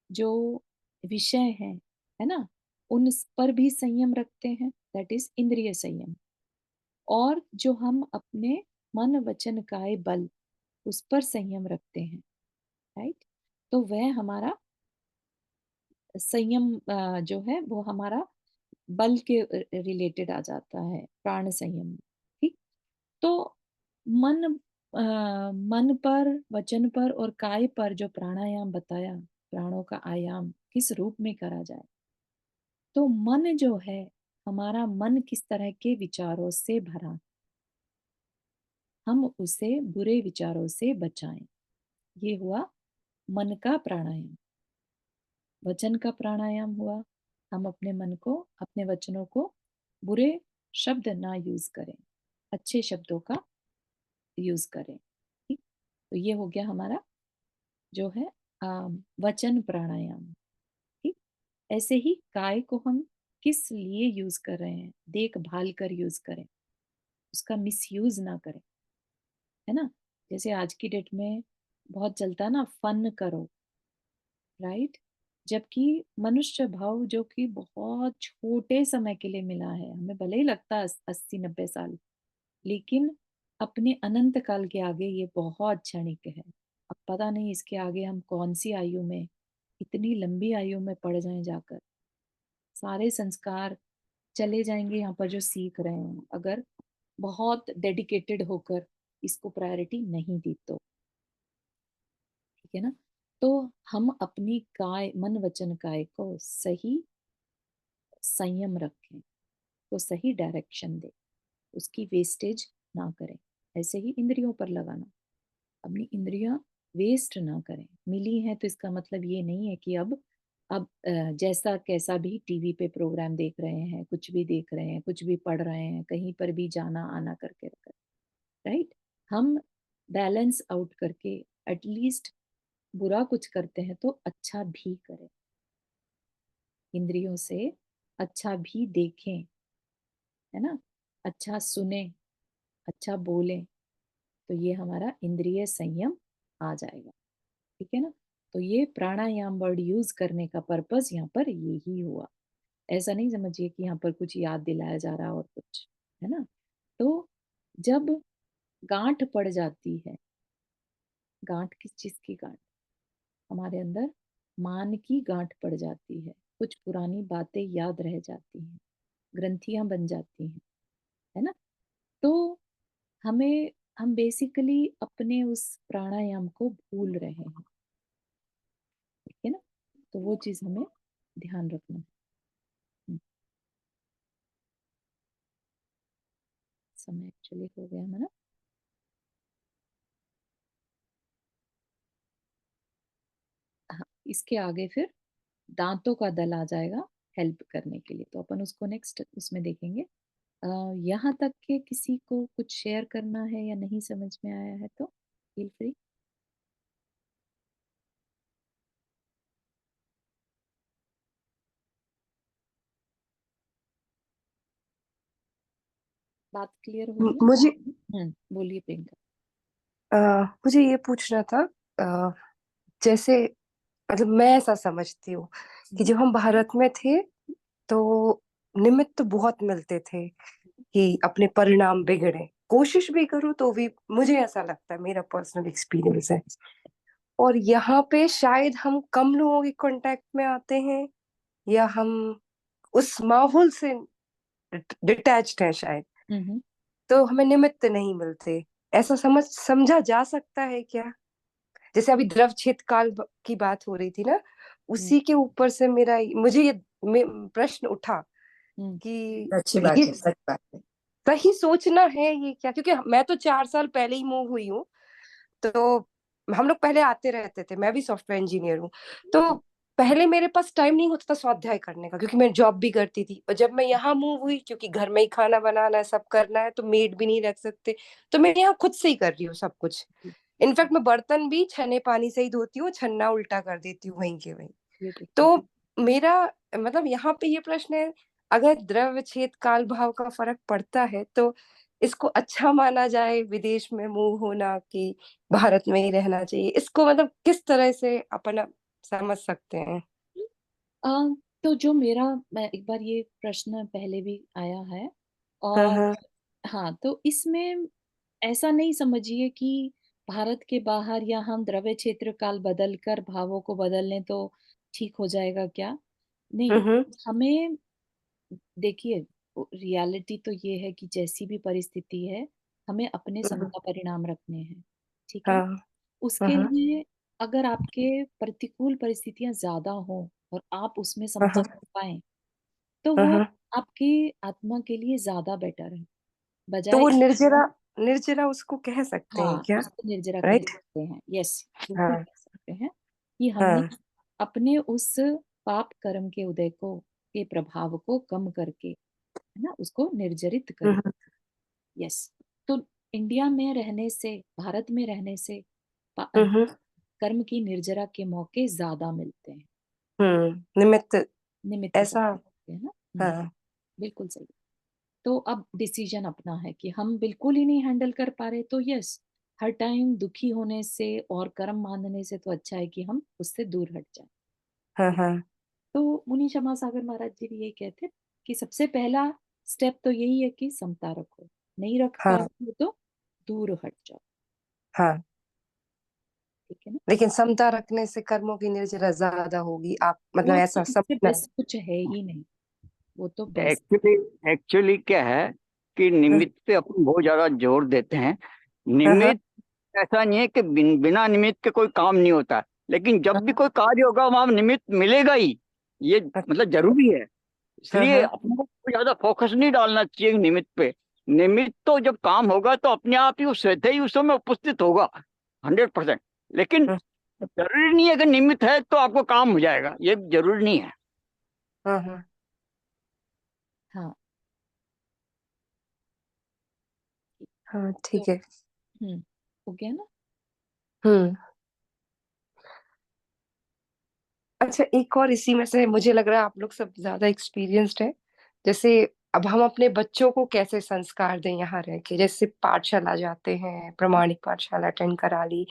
जो विषय हैं, है ना, उन पर भी संयम रखते हैं, दैट इज इंद्रिय संयम। और जो हम अपने मन वचन काय बल, उस पर संयम रखते हैं, राइट। तो वह हमारा संयम जो है वो हमारा बल के रिलेटेड आ जाता है, प्राण संयम। ठीक। तो मन मन पर, वचन पर और काय पर जो प्राणायाम बताया, प्राणों का आयाम किस रूप में करा जाए, तो मन जो है, हमारा मन किस तरह के विचारों से भरा, हम उसे बुरे विचारों से बचाएं। ये हुआ मन का प्राणायाम। वचन का प्राणायाम हुआ, हम अपने मन को, अपने वचनों को बुरे शब्द ना यूज करें, अच्छे शब्दों का यूज करें। ठीक। तो ये हो गया हमारा जो है वचन प्राणायाम। ठीक। ऐसे ही काय को हम किस लिए यूज कर रहे हैं, देखभाल कर यूज करें, उसका मिसयूज ना करें, है ना। जैसे आज की डेट में बहुत चलता है ना, फन करो, राइट। जबकि मनुष्य भाव जो कि बहुत छोटे समय के लिए मिला है, हमें भले ही लगता है 80-90 साल, लेकिन अपने अनंत काल के आगे ये बहुत क्षणिक है। अब पता नहीं इसके आगे हम कौन सी आयु में, इतनी लंबी आयु में पड़ जाएं जाकर, सारे संस्कार चले जाएंगे यहाँ पर जो सीख रहे हैं, अगर बहुत डेडिकेटेड होकर इसको प्रायोरिटी नहीं दी तो। ठीक है ना। तो हम अपनी काय, मन वचन काय को सही संयम रखें, तो सही डायरेक्शन दे, उसकी वेस्टेज ना करें। ऐसे ही इंद्रियों पर लगाना, अपनी इंद्रियां वेस्ट ना करें। मिली है तो इसका मतलब ये नहीं है कि अब जैसा कैसा भी टीवी पे प्रोग्राम देख रहे हैं, कुछ भी देख रहे हैं, कुछ भी पढ़ रहे हैं, कहीं पर भी जाना आना करके रखें, राइट। हम बैलेंस आउट करके एटलीस्ट बुरा कुछ करते हैं तो अच्छा भी करें, इंद्रियों से अच्छा भी देखें, है ना, अच्छा सुने, अच्छा बोले, तो ये हमारा इंद्रिय संयम आ जाएगा। ठीक है ना। तो ये प्राणायाम वर्ड यूज करने का पर्पस यहाँ पर यही हुआ। ऐसा नहीं समझिए कि यहाँ पर कुछ याद दिलाया जा रहा और कुछ, है ना। तो जब गांठ पड़ जाती है, गांठ किस चीज की गांठ, हमारे अंदर मान की गांठ पड़ जाती है, कुछ पुरानी बातें याद रह जाती हैं, ग्रंथियां बन जाती हैं, है ना। तो हमें, हम बेसिकली अपने उस प्राणायाम को भूल रहे हैं। ठीक है ना। तो वो चीज हमें ध्यान रखना है। समय एक्चुअली हो गया हमारा। हाँ, इसके आगे फिर दांतों का दल आ जाएगा हेल्प करने के लिए, तो अपन उसको नेक्स्ट उसमें देखेंगे। यहाँ तक के किसी को कुछ शेयर करना है या नहीं समझ में आया है तो फील फ्री। बात क्लियर हो रही है? मुझे बोलिए प्रियंका। मुझे ये पूछना था, अ, जैसे मतलब मैं ऐसा समझती हूँ कि जब हम भारत में थे तो निमित्त तो बहुत मिलते थे कि अपने परिणाम बिगड़े, कोशिश भी करूँ तो भी, मुझे ऐसा लगता है, मेरा पर्सनल एक्सपीरियंस है। और यहाँ पे शायद हम कम लोगों के कांटेक्ट में आते हैं, या हम उस माहौल से डिटैच्ड है शायद, हम्म तो हमें निमित्त नहीं मिलते। ऐसा समझा जा सकता है क्या? जैसे अभी द्रव क्षेत्र काल की बात हो रही थी ना, उसी के ऊपर से मुझे ये प्रश्न उठा हम्म, कि अच्छी बात ये है, सच बात है। सही सोचना है ये क्या? क्योंकि मैं तो 4 साल पहले ही मूव हुई हूँ, तो हम लोग पहले आते रहते थे, मैं भी सॉफ्टवेयर इंजीनियर हूँ, तो पहले मेरे पास टाइम नहीं होता था स्वाध्याय करने का, क्योंकि मैं जॉब भी करती थी। और जब मैं यहाँ मूव हुई, क्योंकि घर में ही खाना बनाना है, सब करना है, तो मेड भी नहीं रख सकते, तो मैं यहाँ खुद से ही कर रही हूँ सब कुछ। इनफैक्ट मैं बर्तन भी छन्ने पानी से ही धोती हूँ, छन्ना उल्टा कर देती हूँ वहीं के वहीं। beautiful. तो मेरा मतलब यहाँ पे ये प्रश्न है, अगर द्रव्य छेद काल भाव का फर्क पड़ता है, तो इसको अच्छा माना जाए विदेश में मूव होना कि भारत में ही रहना चाहिए? इसको मतलब किस तरह से अपन समझ सकते हैं? अ, तो जो मेरा, मैं एक बार ये प्रश्न पहले भी आया है, हाँ और हाँ हाँ, तो इसमें ऐसा नहीं समझिए कि भारत के बाहर या हम द्रव्य क्षेत्र काल बदल कर भावों को बदल लें तो ठीक हो जाएगा क्या? नहीं, हम्म हमें देखिए, रियलिटी तो ये है कि जैसी भी परिस्थिति है, हमें अपने हम्म, समता परिणाम रखने हैं, ठीक है? हाँ उसके लिए अगर आपके प्रतिकूल परिस्थितियां ज्यादा हो और आप उसमें हाँ समता हाँ कर पाए, तो हाँ वो हाँ। आपकी आत्मा के लिए ज्यादा बेटर है, तो बजाय। वो निर्जरा निर्जरा उसको कह सकते हैं हाँ, क्या? उसको निर्जरा कह राइट। सकते हैं, यस, बिल्कुल हाँ कह सकते हैं कि हमने हाँ अपने उस पाप कर्म के उदय को, के प्रभाव को कम करके, है ना, उसको निर्जरित कर, हम्म यस। तो इंडिया में रहने से, भारत में रहने से हम्म कर्म की निर्जरा के मौके ज्यादा मिलते हैं, निमित्त निमित्त ऐसा। सकते हैं ना। हाँ बिल्कुल सही। तो अब डिसीजन अपना है कि हम बिल्कुल ही नहीं हैंडल कर पा रहे, तो यस, हर टाइम दुखी होने से और कर्म बांधने से तो अच्छा है कि हम उससे दूर हट जाएं। हाँ हाँ तो मुनि क्षमा सागर महाराज जी भी यही कहते कि सबसे पहला स्टेप तो यही है कि समता रखो, नहीं रख पा हाँ रहे हो तो दूर हट जाओ, हाँ। ठीक है ना। लेकिन समता रखने से कर्मों की निर्जरा ज्यादा होगी, आप मतलब वो तो ऐसा इससे समझना बेस्ट कुछ है ही नहीं, वो तो बेस्ट। एक्चुअली एक्चुअली क्या है कि है? निमित्त पे अपन बहुत ज्यादा जोर देते हैं। हाँ हाँ निमित्त ऐसा नहीं है कि बिना निमित्त के कोई काम नहीं होता, लेकिन जब भी कोई कार्य होगा वहां निमित्त मिलेगा ही, ये हाँ मतलब जरूरी है। हाँ इसलिए हाँ अपने को कोई ज्यादा फोकस नहीं डालना चाहिए निमित्त पे। निमित्त तो जब काम होगा तो अपने आप ही उस स्वतः ही उस समय उपस्थित होगा 100%। लेकिन हाँ जरूरी नहीं है कि निमित्त है तो आपको काम हो जाएगा, ये जरूरी नहीं है। हाँ हाँ हाँ, हाँ, तो ठीक है। हो गया ना। हम्म। अच्छा, एक और इसी में से मुझे लग रहा है आप लोग सब ज्यादा एक्सपीरियंस्ड है। जैसे अब हम अपने बच्चों को कैसे संस्कार दें यहाँ रह के? जैसे पाठशाला जाते हैं, प्रमाणिक पाठशाला अटेंड करा ली,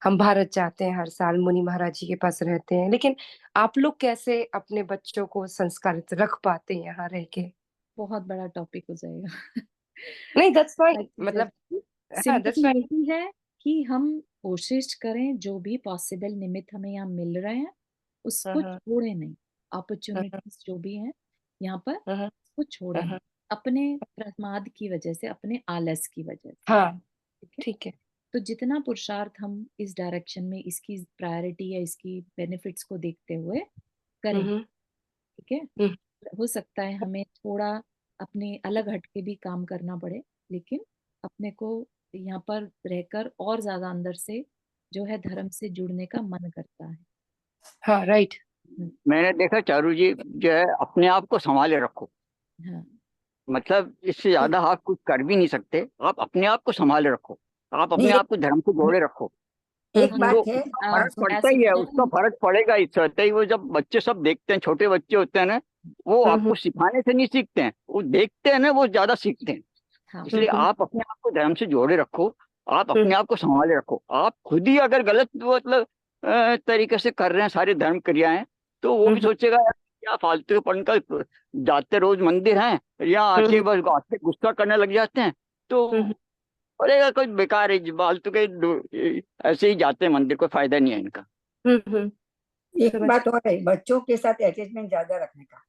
हम भारत जाते हैं हर साल, मुनि महाराज जी के पास रहते हैं, लेकिन आप लोग कैसे अपने बच्चों को संस्कारित रख पाते हैं यहाँ रह के? बहुत बड़ा टॉपिक हो जाएगा। नहीं, दैट्स फाइन, मतलब हाँ सिंपल दैट्स फाइन। यही है कि हम कोशिश करें, जो भी पॉसिबल निमित्त हमें यहाँ मिल रहे हैं हाँ उसको हाँ छोड़े नहीं, हाँ अपॉर्चुनिटीज जो भी हैं यहाँ पर हाँ हाँ उसको छोड़े नहीं, हाँ अपने प्रमाद की वजह से, अपने आलस की वजह से, हाँ, ठीक है। ठीक है। तो जितना पुरुषार्थ हम इस डायरेक्शन में, इसकी प्रायोरिटी या इसकी बेनिफिट्स को देखते हुए करें, हम्म ठीक है, हम्म हो सकता है हमें थोड़ा अपने अलग हटके भी काम करना पड़े, लेकिन अपने को यहाँ पर रहकर और ज्यादा अंदर से जो है धर्म से जुड़ने का मन करता है। हाँ राइट। हम्म, मैंने देखा चारू जी, जो है अपने आप को संभाले रखो। हाँ, मतलब इससे ज्यादा आप कुछ कर भी नहीं सकते। आप अपने आप को संभाले रखो, आप नहीं, अपने आप को धर्म से जोड़े रखो। एक हम्म तो बात है। उसका फर्क पड़ता ही है, उसका सुखदान, फर्क पड़ेगा इस रहता ही। वो जब बच्चे सब देखते हैं, छोटे बच्चे होते हैं ना, वो हम्म आपको सिखाने से नहीं सीखते हैं, वो देखते हैं ना, वो ज्यादा सीखते हैं। हाँ, इसलिए हम्म आप अपने आप को धर्म से जोड़े रखो, आप हम्म अपने आप को संभाले रखो। आप खुद ही अगर गलत मतलब तरीके से कर रहे हैं सारी धर्म क्रियाएं, तो वो भी हम्म सोचेगा यार क्या फालतू पन का, जाते रोज मंदिर हैं, यहाँ आके हम्म बस आके गुस्सा करने लग जाते हैं, तो हम्म बोलेगा कोई बेकार है फालतू के ऐसे ही जाते हैं मंदिर, कोई फायदा नहीं है इनका। हम्म, एक समझ। बात और है, बच्चों के साथ अटैचमेंट ज्यादा रखने का,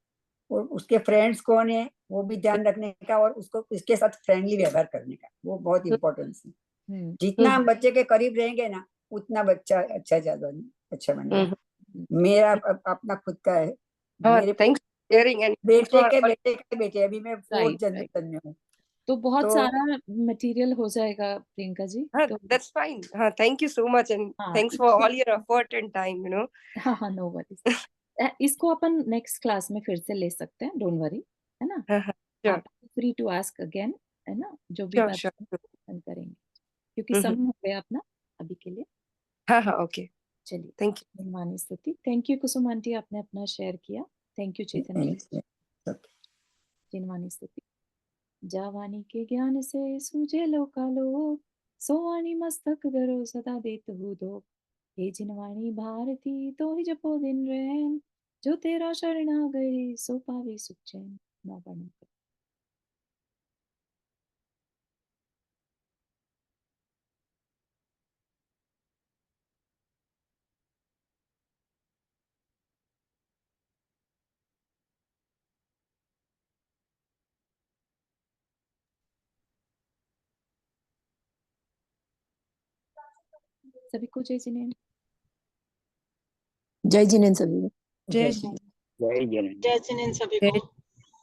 और उसके फ्रेंड्स कौन है वो भी ध्यान रखने का, और उसको उसके साथ फ्रेंडली व्यवहार करने का, वो बहुत इंपॉर्टेंस है। जितना हम हम्म बच्चे के करीब रहेंगे ना, उतना बच्चा अच्छा ज्यादा अच्छा बनेगा। हम्म मेरा अपना खुद का है। हाँ, मेरे थैंक्स शेयरिंग एंड बेटे फॉर के ऑल। बेटे के बेटे, अभी मैं फोर्थ राइट, राइट। जनरेशन में हूँ। तो बहुत तो सारा मटेरियल हो जाएगा प्रियंका जी। हाँ, तो that's fine. हाँ, thank you so much and हाँ, thanks for all your effort and time, you know. हाँ, हाँ, नो वरीज। इसको अपन नेक्स्ट क्लास में फिर से ले सकते हैं, डोंट वरी, है ना। हाँ, हाँ, sure, आप फ्री टू आस्क अगेन, है ना, जो भी sure, बात sure. अपन करेंगे, क्योंकि हम्म समय हो गया अपना अभी के लिए। हाँ, हाँ, okay. चलिए, Thank you. निर्माणी स्तुति। थैंक यू कुसुम आंटी, आपने अपना शेयर किया। Thank you Chaitanya ji. निर्माणी स्तुति। जावानी के ज्ञान से सूझे लोकालो, सोवानी मस्तक धरो सदा देत हूँ दो। हे जिनवाणी भारती तो ही जपो दिन रैन, जो तेरा शरण आ गए सो पावे सुख चैन। ना बनो। सभी को जय जिनेन्द्र। जय जिनेन्द्र सभी को। जय जय जिनेन्द्र। जय जिनेन्द्र सभी जय को।